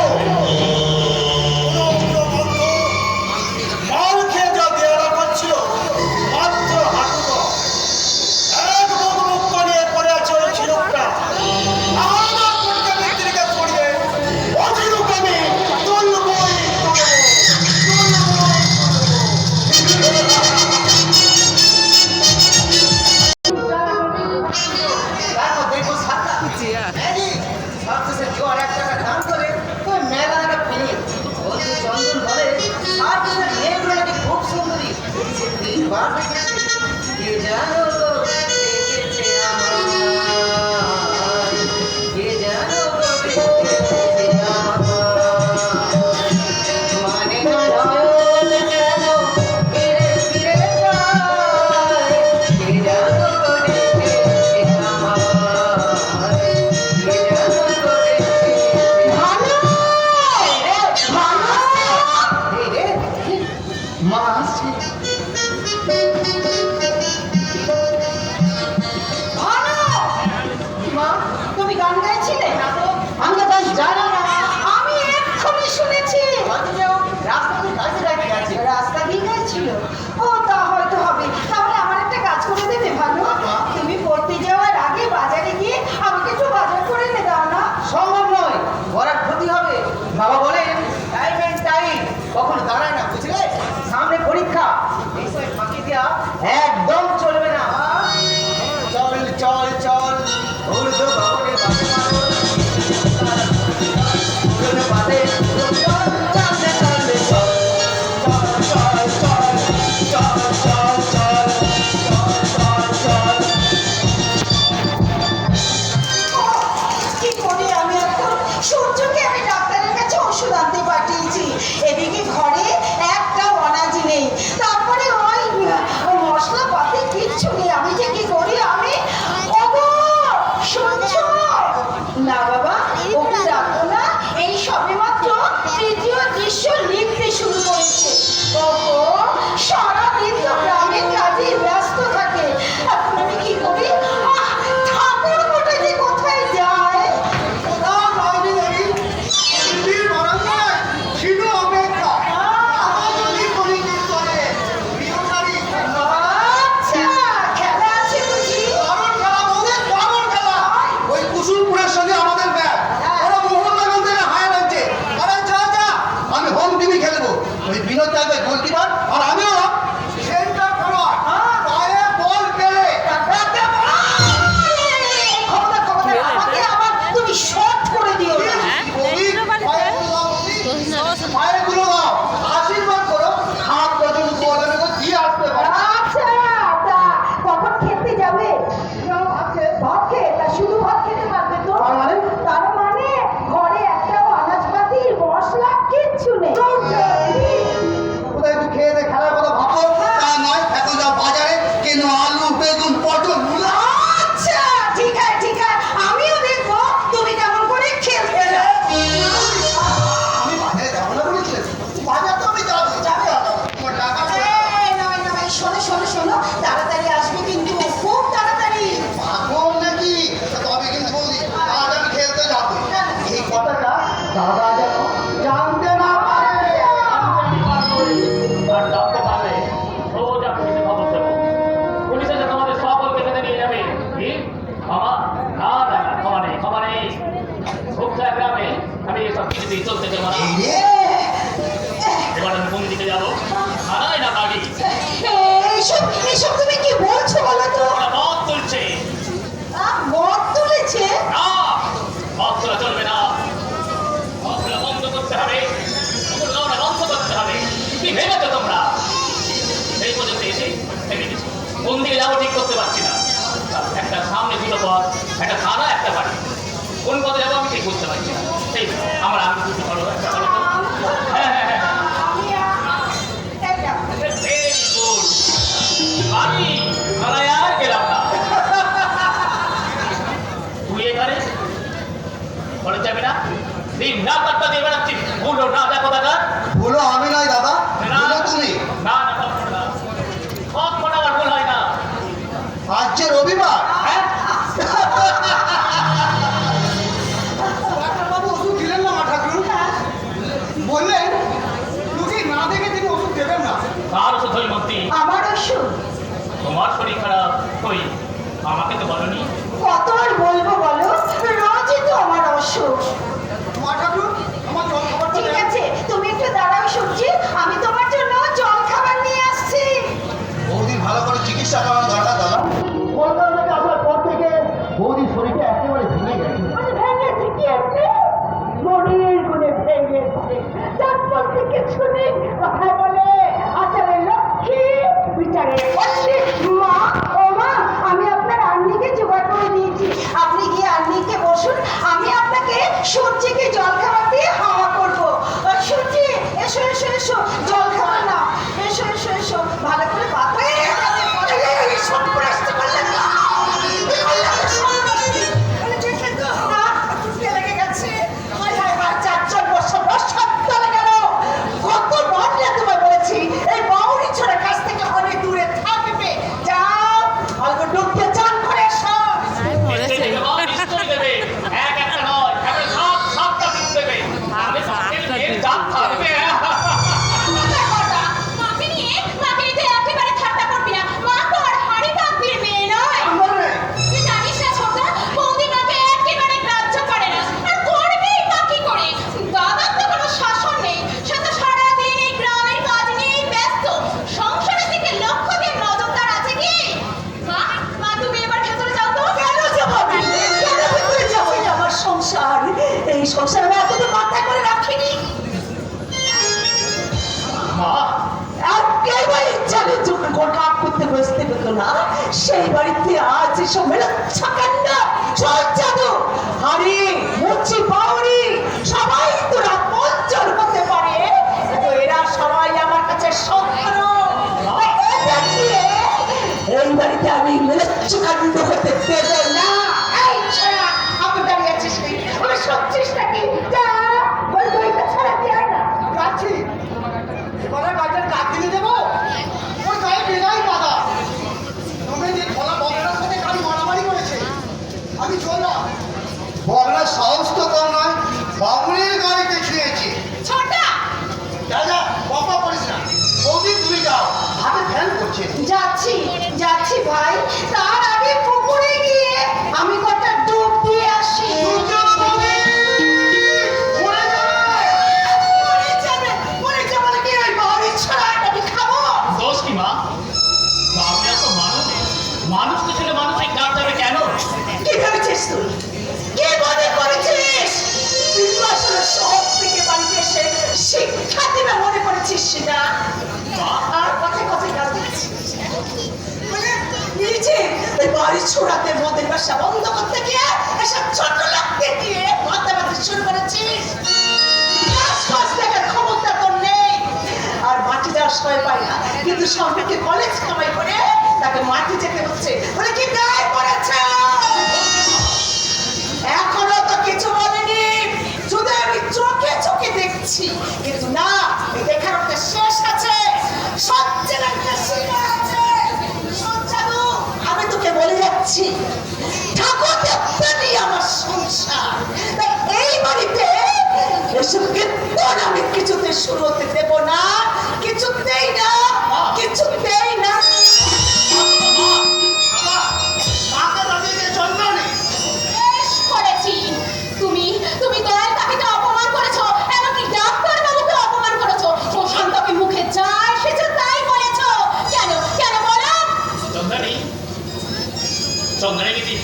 মাল খেয়ে যা দেওয়া রাখা ছিল মাত্র হাঁটুতো, এক বুক মুখ নিয়ে পড়ে আছে ওই ঝিনুকটা। আমার কোটকে ব্যক্তিকে পড়িয়ে ও ঝিনুক আমি তুলবই তারপর দেখো সাতটা সাতটা জোয়ার 1 টাকা দাম করে ওই মেলা একটা ফিল্ম বন্ধু চন্দন বলে সাতটা মেয়েগুলো নাকি খুব সুন্দরী। সে 3 বার দেখেছে, কে জানো তো দেখেছে আমার চল চল ঊর্ধ্ব গগনে বাজে মাদল উড়োনে বাজে চল চাঁদে চাঁদে চল চল চল চল চল চল চল চল চল কি করি আমি এখন? সূর্যকে আমি ডাক্তারের কাছে ওষুধ আনতে পাঠিয়েছি, এদিকে ঘরে একটাও অনাজ নেই, তারপরে ওই মশলাপাতি কিচ্ছু নেই। আমি যে কি করি আমি? ওগো শুনছো? না বাবা, ওকে ডাকো না, এই সবেমাত্র তৃতীয় দৃশ্য লিখতে শুরু করেছে। ওগো সারাদিন তো গ্রামের কাজে ব্যস্ত থাকে, এখন আমি কি করি? ঠাকুর মোটা যে কোথায় যায়? না নয়নি দেবী, দিদির বারান্দায় ছিল অপেক্ষা। আমাজনই কলিকে করে প্রিয়কারী আচ্ছা, খেলা আছে বুঝি? দারুণ খেলা বৌদি, দারুণ খেলা। ওই কুসুমপুরের সঙ্গে আমাদের ব্যাট, ওরা মোহনবাগান থেকে হায়ার হচ্ছে। আরে যা যা, আমি হোম টিমই খেলবো। ওই বিনোদ থাকবে গোলকিপার, আর আমিও সেন্টার ফরওয়ার্ড। পায়ে বল পেলে আমাকে আবার তুমি শর্ট করে দিও না। বৌদি, পায়ে গুলো দাও বৌদি, পায়ে গুলো দাও, আশীর্বাদ করো। হাত কজন বল আমি তো দিয়ে আসতে পারি। আচ্ছা, তা কখন খেতে যাবে? ভাত খেয়ে, তা শুধু ভাত খেতে পারবে তো? তার মানে ঘরে একটাও আনাজপাতির মশলা কিচ্ছু নেই। কোথায় একটু খেয়ে দে, খেলার কথা ভাবো। তা নয়, এখন যাও বাজারে, কেন আলু বেগুন পটল মূলা। আচ্ছা, ঠিক আছে ঠিক আছে, আমিও দেখবো তুমি কেমন করে খেলতে যাও। আমি বাজারে যাবো না বলেছিলেন? বাজার তো আমি যাবো, যাবে তোমার টাকা নয়, শোনো শোনো শোনো, তাড়াতাড়ি আসবে কিন্তু, খুব তাড়াতাড়ি। পাগল নাকি? তবে কিন্তু বৌদি, আজ আমি খেলতে যাবো। এই কথাটা দাদা যেন জানতে না পারে। আর জানতে পারলে রোজ আমি কিছু খবর দেবো। পুলিশ এসে তোমাদের সকলকে বেঁধে নিয়ে যাবে। কি ক্ষমা? না না না, ক্ষমা নেই, ক্ষমা নেই। খুবটা গ্রামে আমি এসব কিছুতেই চলতে দেবো না। এবার আমি কোন দিকে যাবো? থানায় না বাড়ি? এইসব এইসব তুমি কি বলছো বলো তো? ওরা মদ তুলছে। মদ তুলেছে? না, মদ তোলা চলবে না। মদ তোলা বন্ধ করতে হবে। ওগুলো ওরা বন্ধ করতে হবে। কি ভেবেছো তোমরা? এই পর্যন্ত এসে থেমে গেছি। কোন দিকে যাবো ঠিক করতে পারছি না। একটা সামনে দুটো পথ, একটা থানা, একটা বাড়ি। কোন পথে যাবো আমি ঠিক বুঝতে পারছি না। এই আমার আমি দুটো বলো, একটা বলো তো। হ্যাঁ হ্যাঁ হ্যাঁ, আমি এই দেখো। Very good. বাড়ি থানায় আর গেলাম না। তুই এখানে ঘরে যাবি না? দিন না কাটটা দিয়ে বেড়াচ্ছি, ভুলো না দেখো দাদা। ভুলো আমি নয় দাদা, ভুলো তুমি। না না, কখনো না, কখনো আমার ভুল হয় না। আজ যে রবিবার। হ্যাঁ, ডাক্তারবাবু ওষুধ দিলেন না মা ঠাকুর? বললেন রুগী না দেখে তিনি ওষুধ দেবেন না। কার ওষুধ হই মন্ত্রী? আমার ওষুধ তোমার শরীর খারাপ হই, আমাকে তো বলনি। কত আর বলবো বলো, রোজই তো আমার অসুখ। মা ঠাকুর, আমার জল খাবার ঠিক আছে, তুমি একটু দাঁড়াও সূর্যি, আমি তোমার জন্য জল খাবার নিয়ে আসছি। বৌদির ভালো করে চিকিৎসা করানো দরকার দাদা। কলকাতা থেকে আসার পর থেকে বৌদির শরীরটা একেবারে ভেঙে গেছে। ভেঙেছে কি এমনি? মনের গুণে ভেঙেছে। ডাক্তার থেকে শুনে কথায় বলে আচারের লক্ষ্মী বিচারের পক্ষে। মা, ও মা, আমি আপনার আন্নিকে জোগাড় করে দিয়েছি, আপনি গিয়ে আন্নিকে বসুন, আমি আপনাকে সূর্যিকে জল খাবার দিয়ে হাওয়া করবো। সূর্যি, এসো এসো এসো, জল খাবার না, এসো এসো এসো, ভালো করে বাতা সব করে আসতে পারলেন না। লেগে গেছে, চারজন বছর বছর চলে গেল, কত বদলে তোমার সেই বাড়িতে আজ এসব মেলাচ্ছা কেন? সব জাদু হাড়ি মুচি পাউরি সবাই তো রাত মঞ্চর করতে পারে, কিন্তু এরা সবাই আমার কাছে শত্রু। তাই এদের দিয়ে এই বাড়িতে আমি মেলাচ্ছ কাণ্ড করতে দেব না। এই ছাড়া আমি দাঁড়িয়ে আছিস কি? আমি সত্যিস নাকি? যা ওই বইটা ছাড়া দিয়ে আয় না। যাচ্ছি এবারে বাড়িটার কাজ দিয়ে দেবো। ওর গায়ে বেলাই বাঁধা। তবে যে খোলা বগনার সাথে কাল মারামারি করেছে, আমি চললাম। বগনার সাহস তো কম নয়, বাবুরের গাড়িতে ছুঁয়েছে। ছোটা যা যা বকা করিস না। বৌদি তুমি যাও, হাতে ফ্যান করছে। যাচ্ছি যাচ্ছি ভাই, তার আগে পুকুরে গিয়ে আমি কটা ডুব দিয়ে আসি। মরে যাবে নাকি? ওই বাড়ির ছড়াটা আমি খাবো। দোষ কি মা? আপনি এত মানুষ, মানুষ তো ছিল, মানুষ এই কাজ যাবে কেন? কি ভেবেছিস তুই? কি মনে করেছিস? তুই তো আসলে সব থেকে বাড়িতে এসে শিক্ষা দিবে মনে করেছিস না? আর কথায় কথায় গাল দিচ্ছিস। মানে নিজে ওই বাড়ির ছোড়াতে মদের ব্যবসা বন্ধ করতে গিয়ে এসব ছোট লোককে দিয়ে মাতামাতি শুরু করেছিস। কাজ দেখার ক্ষমতা তোর নেই, আর মাটি যাওয়ার সময় পাই না, কিন্তু সবাইকে কলেজ কামাই করে তাকে মাটি যেতে হচ্ছে বলে কি গায়ে পড়েছে। এখনো তো কিছু বলেনি, শুধু আমি চোখে চোখে দেখছি, কিন্তু না, এই দেখার একটা শেষ আছে, সত্যের একটা সীমা আছে। শোন জানু, আমি তোকে বলে যাচ্ছি, ঠাকুর দেবতারই আমার সংসার, তাই এই বাড়িতে এসব কীর্তন আমি কিছুতে শুরু হতে দেব না, কিছুতেই না, কিছুতেই না। মাকে দাদিকে জন্ম নেই। বেশ করেছি। তুমি তুমি দয়াল কাকিকে অপমান করেছো, এমনকি ডাক্তার বাবুকে অপমান করেছো, প্রশান্তকে মুখে যা এসেছে তাই বলেছো। কেন কেন বলো? চন্দ্রানী, চন্দ্রানী দিদি,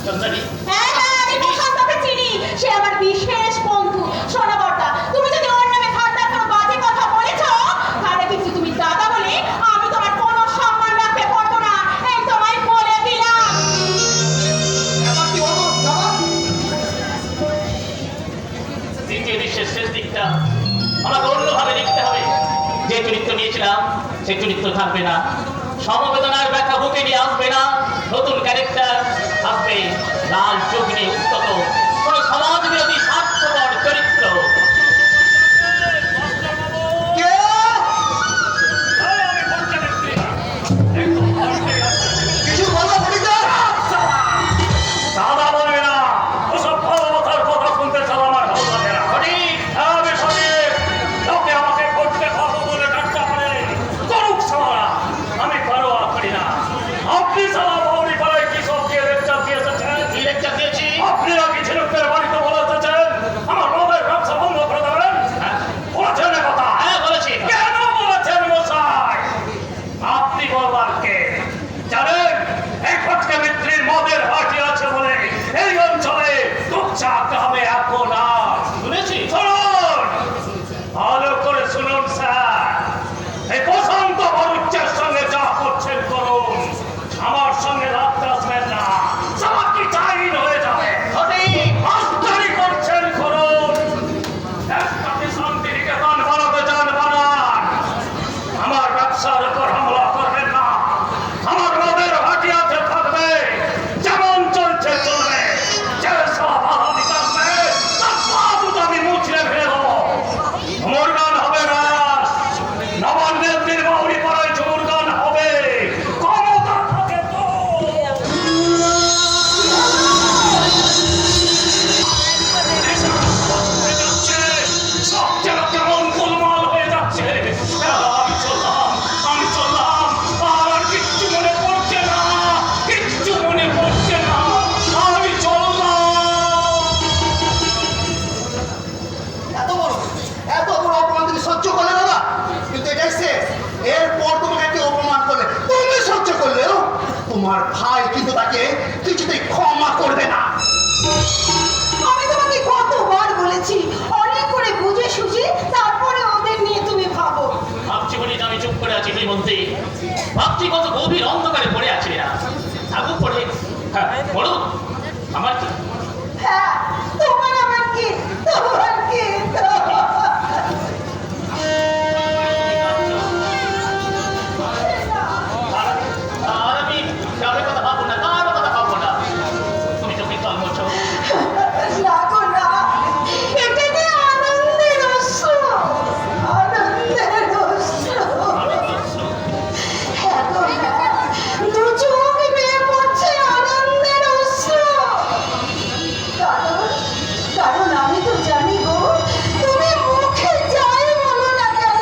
চন্দ্রানী, হ্যাঁ হ্যাঁ, আমি প্রশান্তকে চিনি, সে আমার বিশেষ বন্ধু। শোনো বর্দা, তুমি যদি ওর নামে ঠান্ডার কোনো বাজে কথা বলেছো, তাহলে কিন্তু তুমি দাদা বলে আমি তোমার কোনো সম্মান রাখতে পারবো না, এই তোমায় বলে দিলাম। এবার কি হলো বাবা? দ্বিতীয় দৃশ্যের শেষ দিকটা আমাকে অন্যভাবে লিখতে হবে। যে চরিত্র নিয়েছিলাম সেই চরিত্র থাকবে না, সমবেদনার ব্যাখ্যা বুকে নিয়ে আসবে না, নতুন ক্যারেক্টার থাকবে লাল চোখ নিয়ে উত্তত কোন সমাজ বিরোধী স্বার্থপর চরিত্র। কে? কিছু বলো ফরিদা। দাদা বলে না, ওসব ভালো কথার কথা শুনতে সব আমার ভালো লাগে না। সঠিক, হ্যাঁ, আমি সঠিক। লোকে আমাকে করতে খাবো বলে ডাক্তার পারে, করুক সারা, আমি পরোয়া করি না। আপনি সারা বাউরি পাড়ায় কি সব দিয়ে দেবেন বলুন আমার কি? হ্যাঁ, তোমার আমার কি? তোমার কি? আর আমি কারোর কথা ভাববো না, কারোর কথা ভাববো না। তুমি চোখে জল মোছো। না গো না, এটা যে আনন্দের অশ্রু, আনন্দের অশ্রু। হ্যাঁ গো হ্যাঁ, দু চোখ বেয়ে পড়ছে আনন্দের অশ্রু। কারণ আমি তো জানি গো, তুমি মুখে যাই বলো না কেন,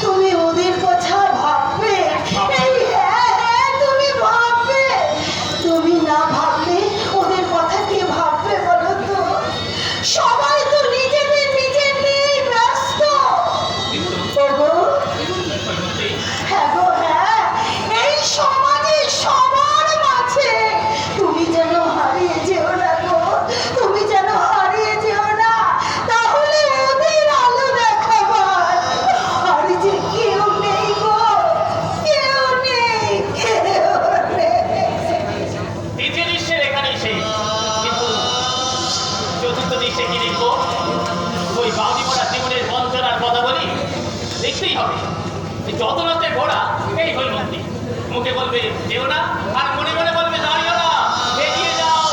তুমি ওদের কথা ভাববে। এই হ্যাঁ হ্যাঁ, তুমি ভাববে। তুমি না ভাবলে ওদের কথা কে ভাববে বলো তো? সবাই তো নিজেদের নিয়েই ব্যস্ত। ওগো, হ্যাঁ গো হ্যাঁ, এই সমাজে সবার মাঝে তুমি যেন হারিয়ে যেও না গো, তুমি যেন হারিয়ে যেও না, তাহলে ওদের আলো দেখাবার আর যে কেউ নেই গো, কেউ নেই, কেউ নেই। দ্বিতীয় দৃশ্যের এখানেই শেষ, কিন্তু চতুর্থ দৃশ্যে কি লিখবো? ওই বাউরি মোড়া জীবনের বঞ্চনার কথা বলি, লিখতেই হবে। যত রাতে ঘোড়া এই হৈমন্তী, মুখে বলবে যেও না, আর মনে মনে বলবে দাঁড়িও না, এগিয়ে যাও,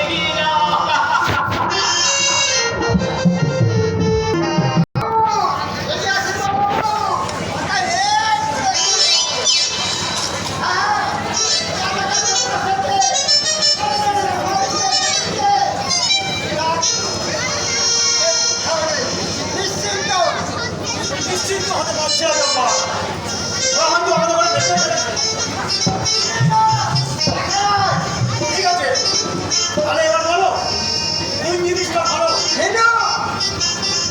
এগিয়ে যাও। নিশ্চিন্ত হতে পারছি না জব্বা। রহমান তো আমাদের ঘরে দেখতে পেরেছে। ঠিক আছে, তাহলে এবার বলো কোন জিনিসটা ভালো?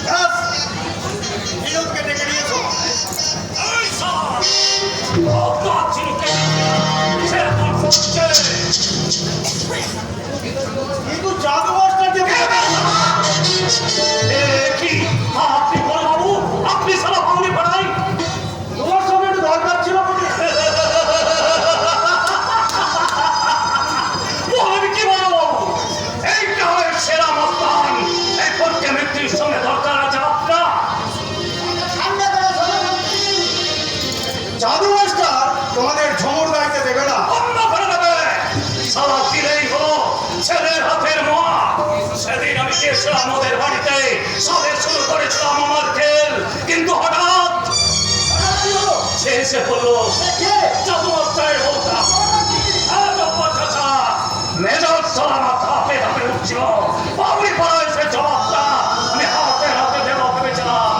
ব্যাস, নীরবকে ডেকে নিয়েছো। এই সব! আপনার চিরকে সে এখন করছে। কিন্তু জাদু মাস্টারকে এ কি? আপনি বড় বাবু, আপনি সারা বাউরি পাড়াই। তোমার সঙ্গে একটু দরকার ছিল বলে। আমি কি বলবো? এই গ্রামের সেরা মস্তান এখন কেমিস্ট্রির সঙ্গে দরকার আছে আপনার। জাদু মাস্টার তোমাদের ঝমর গাইতে দেবে না। বন্ধ করে দেবে। সারা দিলেই হলো ছেলের হাতের মোয়া। সেদিন আমি গিয়েছিলাম ওদের বাড়িতে, সবে শুরু করেছিলাম আমার খেল, কিন্তু হঠাৎ সে এসে বললো জাদু মাস্টারের বলতাম মেজাজ সারা মাথা হাতে হাতে উঠছিল। বাবুরি পাড়ায় সে জবাবটা আমি হাতে হাতে দেবো ভেবেছিলাম,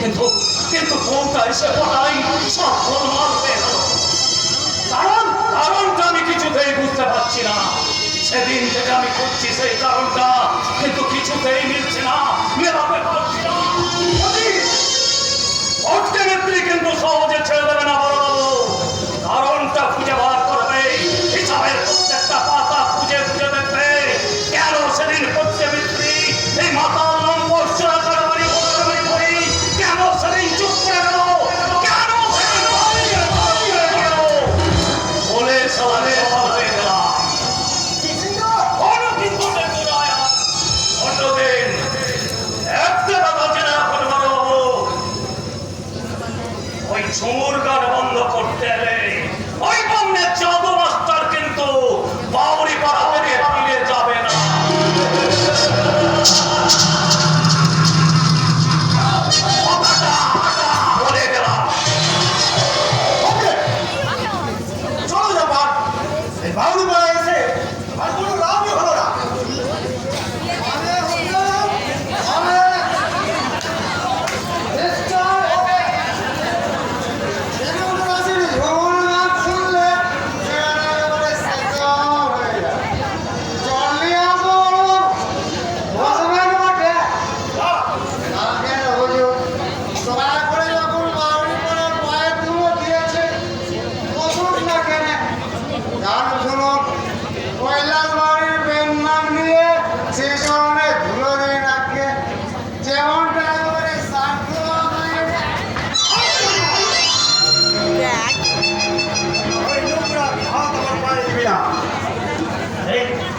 কিন্তু কিন্তু কোনটা এসে পড়াই সব গোলমাল হয়ে গেল। কারণটা আমি কিছুতেই বুঝতে পারছি না। সেদিন থেকে আমি খুঁজছি সেই কারণটা, কিন্তু কিছুতেই মিলছে না, মেলাতে পারছি না। ভোটকে নেত্রী কিন্তু সহজে ছেড়ে দেবে না বড় বাবু। কারণটা খুঁজে বার করবে, হিসাবের প্রত্যেকটা পাতা খুঁজে খুঁজে দেখবে। কেন সেদিন ভোটকে নেত্রী এই মাতাল নম্বর চোরাচারি করি, কেন সেদিন চুপ করে গেল, কেন সেদিন বলে সবাই হয়ে গেলাম। অন্যদিন একটা কথা জেনে রাখুন বড় বাবু, ওই ঝুমুর গান বন্ধ করতে এলে ওই বন্যের জাদু মাস্টার কিন্তু বাউরি পাড়া থেকে ফিরে যাবে না। কথাটা বলে গেলাম। চলো জব্বা, এই বাউরি পাড়ায় এসে আর কোনো লাভই হলো না।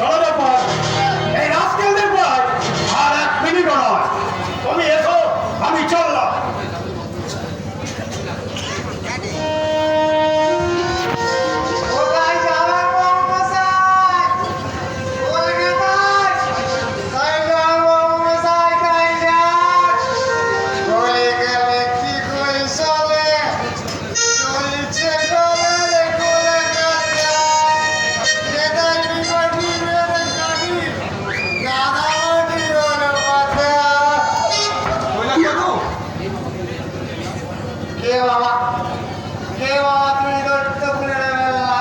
চলো ব্যাপার এই রাজকেলদের প্রায় আর 1 মিনিটও নয়। তুমি এসো, আমি চললাম। কোথায় যাবেন মহামশাই? কলকাতায়? তাই যান মহামশাই, তাই যান। চলে গেলে কি করে চলে? চলছে চলে কলকাতায়। সেটাই বিপত্তি মেরে গাড়ি, গাদামাটি হলো মাথা। কে বাবা? কে বাবা তুমি দৈত্য খুলে বেলা?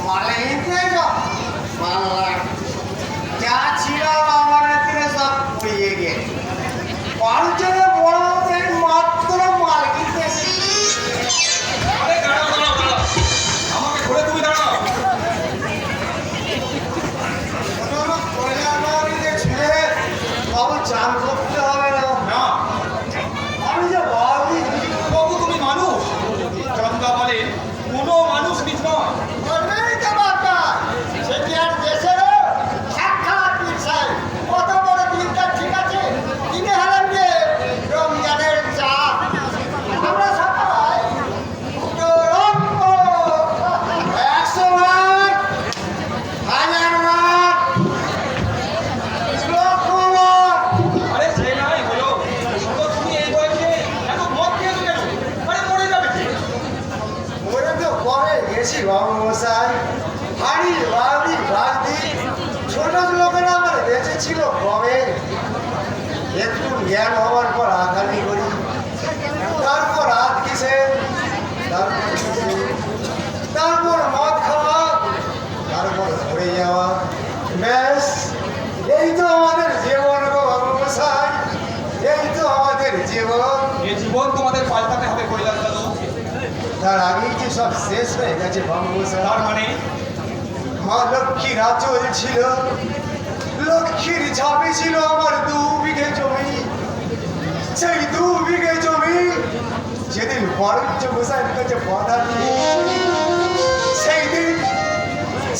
মালিক থেকে মাল্লা যা ছিল আমার হাতে সব পুড়িয়ে গেছে। পাঁচজনে বড় হতে মাত্র মালিক এসে আরে দাঁড়াও দাঁড়াও দাঁড়াও, আমাকে ধরে তুমি দাঁড়াও। কোনো কল্যাণবাড়িতে ছেড়ে বাবু চান করতে হবে না। না আমি যে বাবু বাবু, তুমি মানুষ। চন্দা বলে কোনো মানুষ নিজ নয়। বলবেই তো বাবা, সে কি আর দেশের সাক্ষাৎ পিছাই কত বড় দিনটা ঠিক আছে কিনে হলাম যে রমজানের চা আমরা সবাই দুটো রক্ত 100 বার 1000 বার লক্ষ বার আরে সে নাই হলো, তো তুমি এই বয়সে এত মদ খেয়েছো কেন? আরে মরে যাবে কি? ওরা তো পরে গেছি বাবু মশাই হাড়ি বাড়ি বাড়ি ছোট লোকেরা আমার বেঁচে ছিল কবে একটু জ্ঞান হওয়ার পর আঘাতি করি তারপর রাত কিসে তারপর কিসে? তারপর মদ খাওয়া তারপর ঘুরে যাওয়া ব্যাস এই তো আমাদের জীবন গো বাবু মশাই এই তো আমাদের জীবন এই জীবন তোমাদের পাল্টাতে হবে কৈলাস দাদু। তার আগেই যে সব শেষ হয়ে গেছে বাবু মশাই তার মানে মা লক্ষ্মীর আঁচল ছিল লক্ষ্মীর ঝাঁপে ছিল আমার 2 বিঘে জমি সেই 2 বিঘে জমি যেদিন বরঞ্চ গোসাইয়ের কাছে বাধা দিয়ে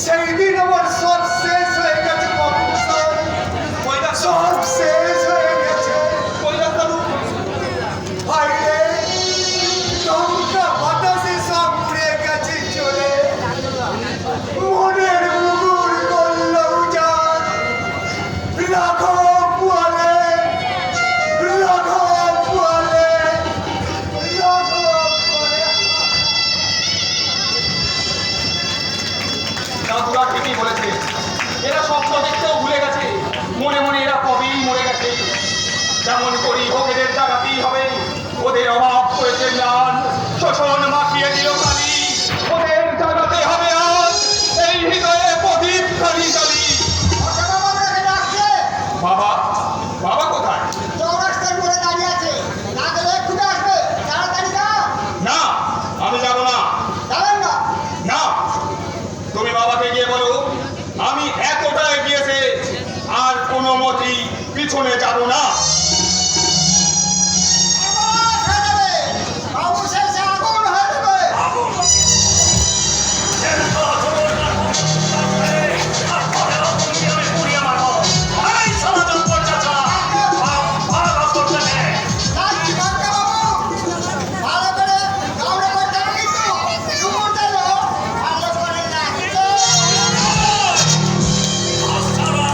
সেই দিন আমার সব শেষ হয়ে গেছে বাবু মশাই কৈলাস সব শেষ হয়ে গেছে কৈলাস দাদু, ভাইরে দমকা বাতাসে সব উড়ে গেছে চলে মনের মুগুর করল উজান রাখো পোয়ালে রাখো পোয়ালে রাখো পোয়ালে দাদুরা ঠিকই বলেছে। এরা স্বপ্ন দেখতেও ভুলে গেছে, মনে মনে এরা কবেই মরে গেছে। যেমন করি হোক এদের জাগাতেই হবে। ওদের অভাব করেছে ম্লান, শোষণ মাখিয়ে দিল কালি। ওদের জাগাতে হবে আজ এই হৃদয়ে প্রদীপ কালি কালি। আমাকে ডাকছে বাবা, বাবা কোথায়? চৌরাস্তার মোড়ে দাঁড়িয়ে আছে না গেলে খুঁজে আসবে তাড়াতাড়ি যাও না, আমি যাব না। যাবেন না না, তুমি বাবাকে গিয়ে বলো আমি এতটা এগিয়েছে আর কোনো মতেই পিছনে যাব না। অবশেষে আগুন হয়ে যাবে যাচ্ছি বাচ্চা বাবু ভালো করে কাউরে করতে হবে কিন্তু সুমন দিল ভালো করে লাগছে Hasta la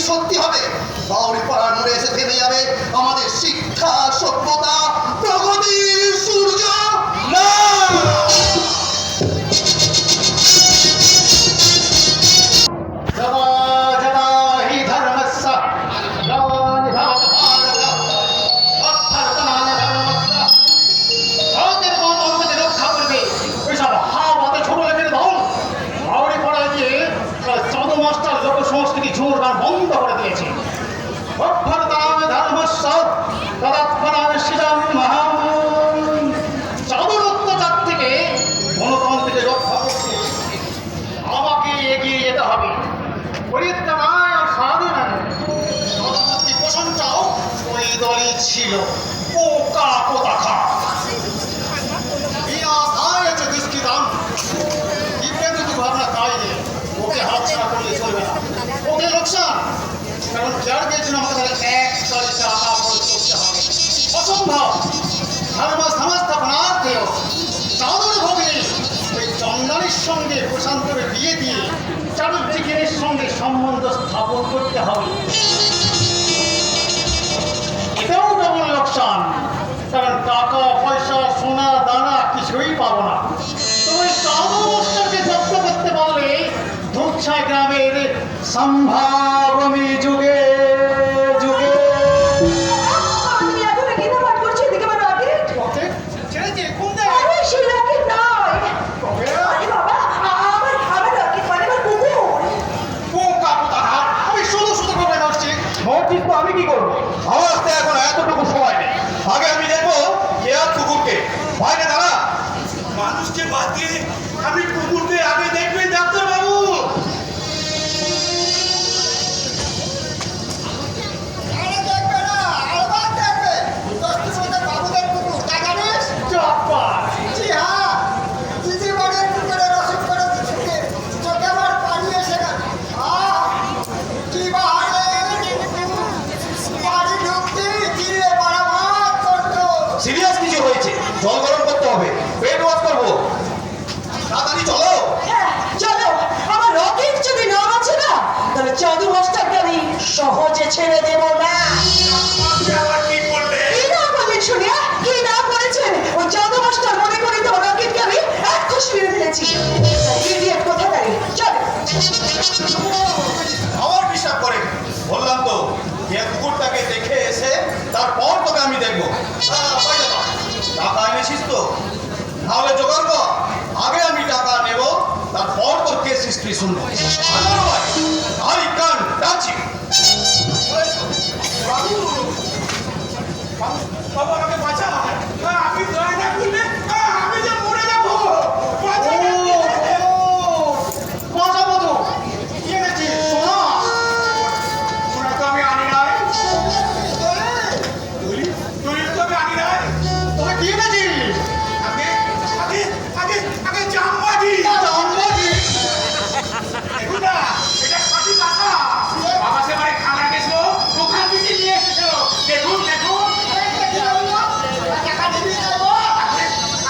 সত্যি হবে। বাউরি পাড়ার মোড়ে এসে থেমে যাবে আমাদের শিক্ষা, সভ্যতা, প্রগতির সূর্য। না जदा जदा हि धर्मस्य ভারতের গণতন্ত্রকে রক্ষা করবে এসব হাওয়াতে ছোট লেখের দল হাওড়ি পাড়ায় গিয়ে চাঁদু মাস্টার লোক সংস্কৃতি ঝুমুর গান বন্ধ করে দিয়েছে। অভ্যর্তাম ধর্মস্য তদাত্মনাম শিরম মহাম। চাঁদুর অত্যাচার থেকে গণতন্ত্রকে রক্ষা করতে আমাকে এগিয়ে যেতে হবে। পরিত্রাণায় সাধনায় পরবর্তী পোষণটাও ওই দলই ছিল। পোকা কোথাকা বিনাশায় যে দুষ্কৃতাম বিভ্রান্ত ভাবনা তাই নেই। ওকে হাতছাড়া করলে চলবে না, ওকে লোকসান। কারণ যার জন্য আমাকে তাহলে এক দলে টাকা খরচ করতে হবে। অসম্ভব। ধর্ম সংস্থাপনার্থেও চাঁদুর ভগ্নী ওই চন্দনের সঙ্গে প্রশান্তর বিয়ে দিয়ে চাটুর্যের সঙ্গে সম্বন্ধ স্থাপন করতে হবে। এটাও ডবল লোকসান, কারণ টাকা পয়সা সোনা দানা কিছুই পাবো না। তো ওই চাঁদু মাস্টারকে জব্দ করতে পারলে ধূপছায় গ্রামের সম্ভাবনী যুগে যুগে আমি এখন গীতা পাঠ করছি, এদিকে আমার রকেট। ছেড়েছে কোন দেয় আরে সেই রকেট নয়। আরে বাবা, আমার রকেট মানে আমার কুকুর। পোকা কোথাকা। আমি শুধু শুধু করে বসছি। নোটিস তো আমি কি করবো? আমার হাতে এখন এতটুকু সময় নেই। আগে আমি দেখবো কে আর কুকুরকে। বাইরে দাঁড়া। মানুষকে বাদ দিয়ে আমি কুকুরকে আগে দেখবেন ডাক্তার বাবু। চাপা। সিরিয়াস কিছু হয়েছে, জল গরম করতে হবে, পেট ওয়াশ করবো। তাড়াতাড়ি চলো। হ্যাঁ, চলো। আমার রকেট যদি না বাঁচে না, তাহলে চাঁদু মাস্টারকে আমি সহজে ছেড়ে দেব না। আবার কি করলে? কি না বলেন শুনিয়া? কি না বলেছেন? ওই চাঁদু মাস্টার মনে করি তো রকেটকে আমি এক খুশ মেরে ফেলেছি। ইডিয়েট কোথাকারে। চলো। আমার বিশ্বাস করে বললাম তো যে কুকুরটাকে দেখে এসে তারপর তোকে আমি দেখবো। টাকা এনেছিস তো? তাহলে জোগাড় কর। আগে আমি টাকা নেব, তারপর তোর কেস হিস্ট্রি শুনবো। I can touch you. বাবা আমাকে বাঁচা। আপনি দয়া না করলে আমি যে মরে যাবো। বাঁচাবো তো। কি এনেছিস? সোনা। সোনা তো আমি আনি নাই। দলিল তো আমি আনি নাই। তোকে কি এনেছিস? আগে আগে আগে আগে জামবাজি। জামবাজি? দেখুন না, এটা খাঁটি টাকা। বাবা সেবারে খানা গেছিল, দোকান থেকে নিয়ে এসেছিল। দেখুন দেখুন।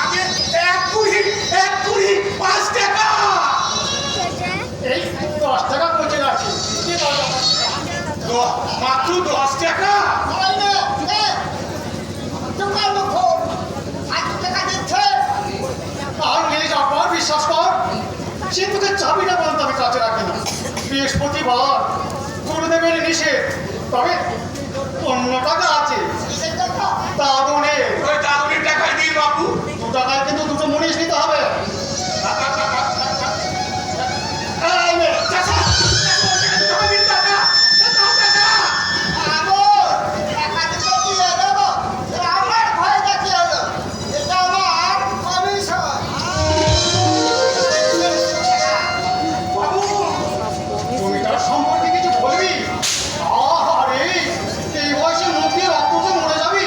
আগে এক কুড়ি 5 টাকা। এই 10 টাকা পচে আছে। মাত্র 10 টাকা। আর নিয়ে যাবার বিশ্বাস কর, সিন্ধুকের চাবিটা পর্যন্ত আমি কাছে রাখি না। বৃহস্পতিবার গুরুদেবের নিষেধ। তবে অন্য টাকা আছে। দাদনে ওই দাদুরির টাকায় দিন বাবু। 2 টাকায় কিন্তু দুটো মুনিশ নিতে হবে। এই নে। চাচা, টাকা দিন টাকা। দাও টাকা। বাবু তুমি তার সম্পর্কে কিছু বলবি? আরে এই বয়সে মুখ দিয়ে রক্ত তো মরে যাবি।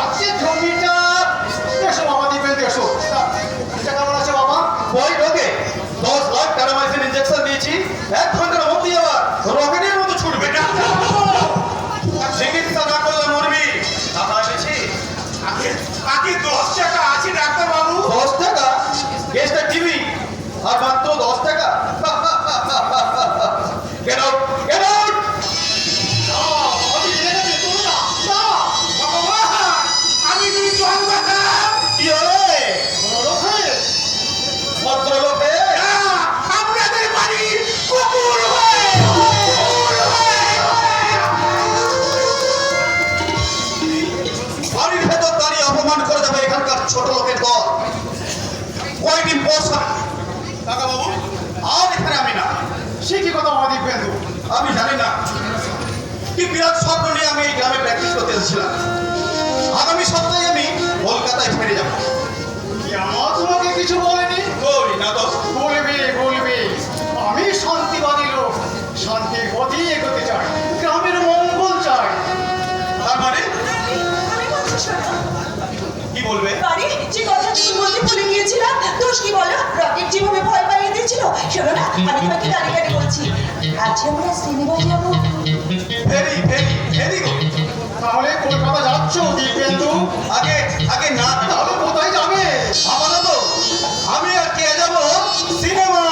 আজকে জমিটা এসো বাবা, দিবেন এসো। এটা কেমন আছে বাবা? ওই লোকে 10 লাখ প্যারামাইসিন ইনজেকশন দিয়েছি, 1 ঘন্টার মধ্যেই আবার রকেটের মতো ছুটবে। চিকিৎসা না করলে মরবি। টাকা এনেছি? আগে 10 টাকা আছে ডাক্তার বাবু। 10 টাকা? কেসটা টিভি আর মাত্র 10 টাকা? Get out, get out. সে কি কথা আমার দিব্যেন্দু? আমি জানি না কি বিরাট স্বপ্ন নিয়ে আমি এই গ্রামে প্র্যাকটিস করতে এসেছিলাম। আগামী সপ্তাহে আমি কলকাতায় ফিরে যাব। আমার তোমাকে কিছু বলেনি? কই না তো। বলবি বলবি, আমি শান্তিবাদী লোক, শান্তির পথে এগোতে চাই, গ্রামের মঙ্গল চাই। তার মানে আমি বলছি শোনো, কি বলবে? বাড়ি যে কথা তুমি বলতে ভুলে গিয়েছিলাম, দোষ কি বলো? রকেট যেভাবে ভয় পাইয়ে দিয়েছিল, শোনো না, আমি তোমাকে গাড়ি গাড়ি বলছি, আজ আমরা সিনেমা যাবো। Very very very good. তাহলে কলকাতা যাচ্ছ দিব্যেন্দু? আগে আগে না, তাহলে কোথায় যাবে? আপাতত আমি আর কে যাব সিনেমা।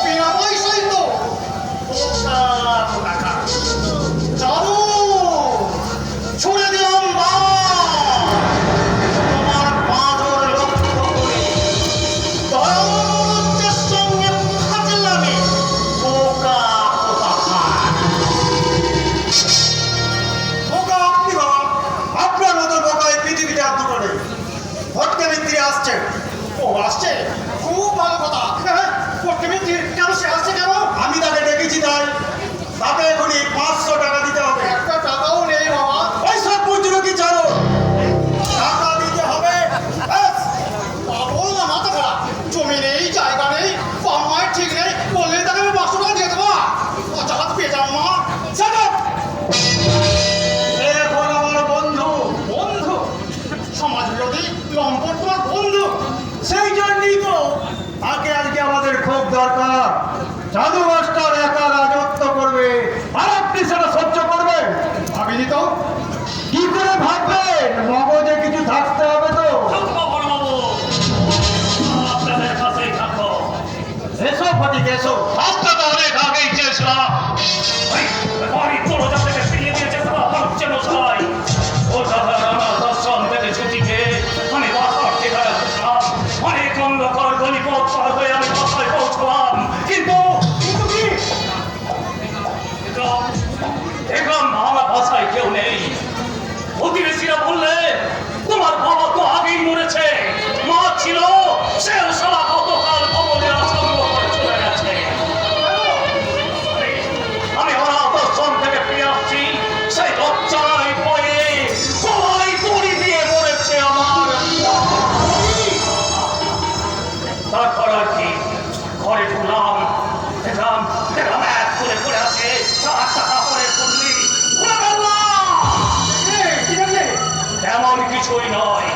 বিনা পয়সাই তো চালু ছুড়ে দিলাম তোমার বাঁধর লক্ষ্য করে দরজের সঙ্গে ফাজলামি পোকা বোকা আপনি বাবা, আপনার মতো বোকা এই পৃথিবীতে আর দুটো নেই। ভটকে মিত্রী আসছেন। ও আসছে, খুব ভালো কথা। পড়তে মিত্তির কেন সে আসছে কেন? আমি তাকে ডেকেছি তাই। তাকে এখনই 500 টাকা দিতে হবে। একটা টাকাও নেই বাবা। ওই সব বুঝলো কি জানো? টাকা দিতে হবে ব্যাস। পাগল না মাথা খারাপ? জমি নেই, জায়গা নেই, বাপ মায়ের ঠিক নেই, বললে তাকে আমি 500 টাকা দিয়ে দেবো। অজাহাত পেয়ে যাও মা। Shut up! এ এখন আমার বন্ধু। বন্ধু? সমাজ বিরোধী লম্পট তোমার বন্ধু? সেই জন্যই তো তাকে আজকে আমাদের খুব দরকার। জাদু মাস্টার একা রাজত্ব করবে আর আপনি সেটা সহ্য করবেন? ভাবিনি তো। কি করে ভাববেন? মগজে কিছু থাকতে হবে তো। থাকবো বড়বাবু, আপনাদের কাছেই থাকবো। এসো ফটিক এসো। আসতে তো অনেক আগেই চেয়েছিলাম। ওই বাড়ি দরজা থেকে ফিরিয়ে দিয়েছে তারা হচ্ছে মশাই। কলকাতার অনাথ আশ্রম থেকে ছুটি খেয়ে আমি বাসার ঠিকানা খুঁজলাম। অনেক অন্ধকার গলিপথ পার হয়ে আমি বাসায় পৌঁছলাম। কিন্তু কিন্তু কি দেখলাম আমার বাসায় কেউ নেই। প্রতিবেশীরা বললে তোমার বাবা তো আগেই মরেছে, মা ছিল সেও সারা গতকাল কবলে আশ্রম করে চলে গেছে। আমি অনাথ আশ্রম থেকে ফিরে আসছি, সেই লজ্জায় ভয়ে সবাই দড়ি দিয়ে মরেছে আমার মা। তারপর আর কি ঘরে ঢুকলাম, দেখলাম দেখলাম এক করে পড়ে আছে 4 টাকা করে করলি কি জানলে? এমন কিছুই নয়,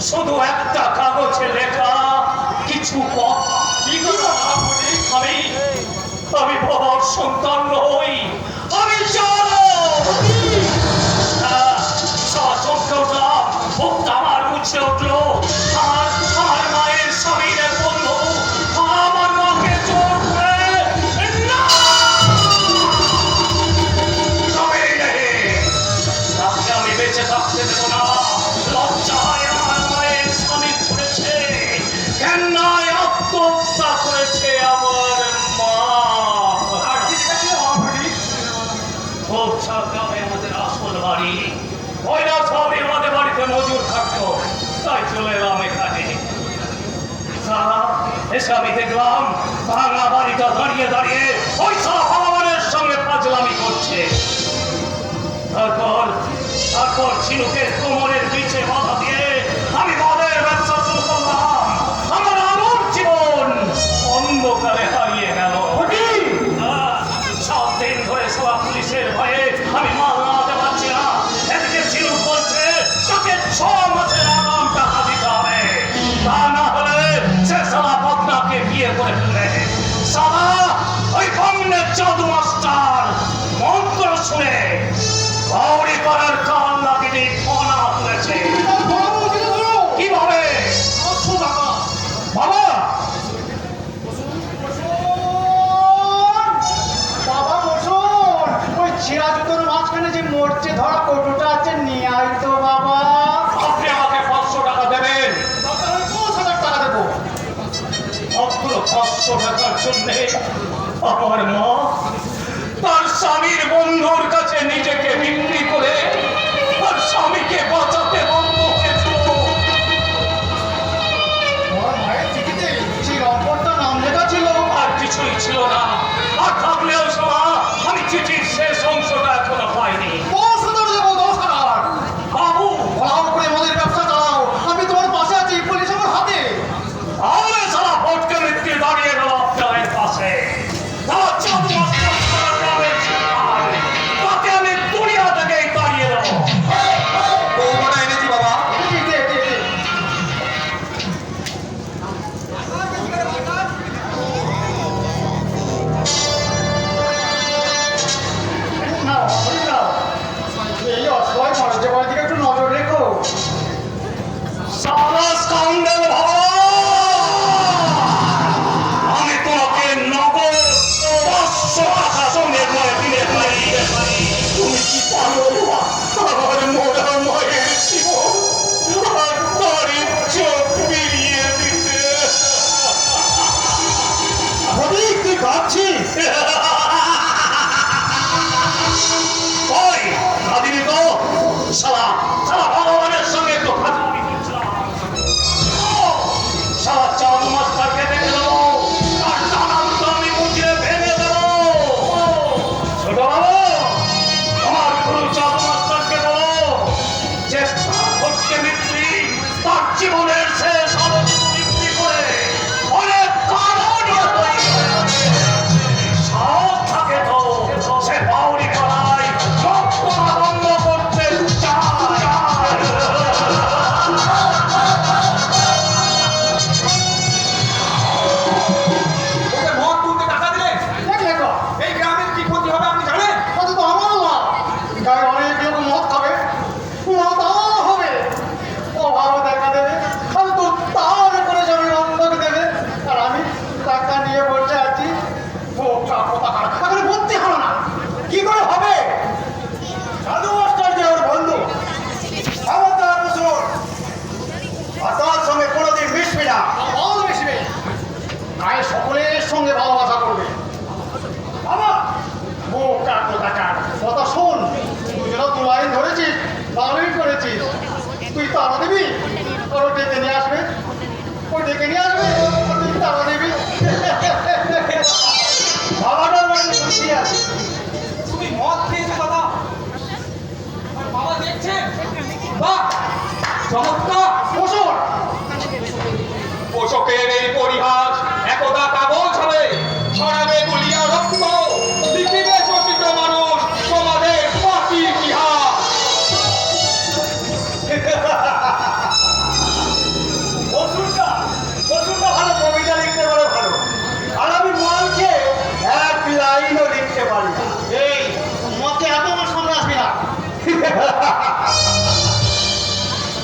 শুধু একটা কাগজে লেখা কিছু কথা। কি কথা? আমি আমি বাবার সন্তান নই, আমি জানো। চমকে উঠলাম, বুকটা আমার মুছে উঠলো। আমার মায়ের স্বামীর বন্ধু আমার মাকে জোর করে না তবে তাকে আমি বেঁচে থাকতে দেবো না। লজ্জায় আমার মায়ের স্বামী করেছে, ঘেন্নায় আত্মহত্যা করেছে আমার মা। আর কি দেখেছিল আমার ফটিক? খোকসা গ্রামে আমাদের আসল বাড়ি। ওইরা সবই আমাদের বাড়িতে মজুর থাকতো, তাই চলে এলাম এখানে। এসে আমি দেখলাম ভাঙা বাড়িটা দাঁড়িয়ে দাঁড়িয়ে ওই সব ভগবানের সঙ্গে পাজলামি করছে। তারপর ঝিনুকের কোমরের নিচে বাধা দিয়ে আমি মদের ব্যবসা শুরু করলাম। আমার আলোর জীবন অন্ধকারে হারিয়ে গেল। 7 দিন ধরে সব পুলিশের ভয়ে আমি মাল নামাতে পারছি না। এদিকে ঝিনুক বলছে তাকে 6 মাসের আগাম টাকা দিতে হবে, তা না হলে সে সালা বদনাকে বিয়ে করে ফেলবে। সালা ওই কমনের জাদু মাস্টার মন্ত্র শুনে বাউরি পাড়ার কান লাগিয়ে ফনা তুলেছে। তার বড় বউকে ধরো। কিভাবে? 500 টাকা। বাবা বাবা মোশন, ওই ছেঁড়া জুতোর মাঝখানে যে মরচে ধরা কৌটোটা আছে নিয়ে আয় তো বাবা। আপনি আমাকে 500 টাকা দেবেন। দরকার হলে 5000 টাকা দেবো। মাত্র 500 টাকার জন্যে আমার মা তার স্বামীর বন্ধুর কাছে নিজেকে বিক্রি করে তার স্বামীকে বাঁচাতে বন্ধ হয়েছিল। তারা দিবি ওরা ডেকে নিয়ে আসবে ওই ডেকে নিয়ে আসবে আর তুই তারা দিবি বাবাটার বাড়িতে শুনতে আছে তুমি মদ খেয়েছো বাবা আর বাবা দেখছে বাহ চমৎকার বসুন পোষকের এই পরিহাস একদা কাগজ হবে ছড়াবে গুলিয়া রক্ত লিখিবে শোষিত মানুষ সমাজের বাকি ইতিহাস ওষুধটা ভালো কবিতা লিখতে পারে ভালো আর আমি মালকে এক লাইনও লিখতে পারি না এই মদকে এত আমার সামনে আসবি না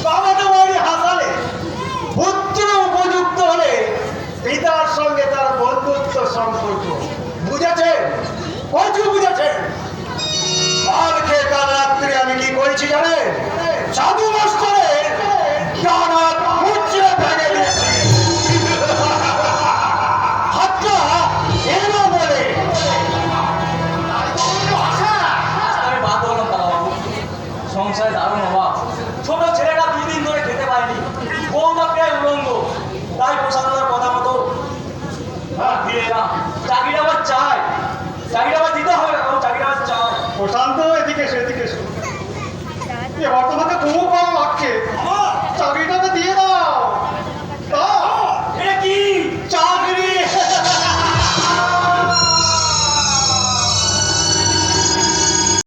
বাবাটা বাড়ি হাসালে পুত্র উপযুক্ত হলে পিতার সঙ্গে তার বন্ধুত্ব সম্পর্ক বুঝেছেন কচু বুঝেছেন কালকে কাল রাত্রে আমি কি করেছি জানেন সাধু মাস্টারের ডানা মুচড়ে ভেঙে দিয়েছি হাতটা এলো বলে আরে বাদ বললাম দাদাবাবু সংসারে দারুণ অভাব ছোট ছেলেটা 2 দিন ধরে খেতে পারেনি বউটা প্রায় উলঙ্গ তাই প্রসাদ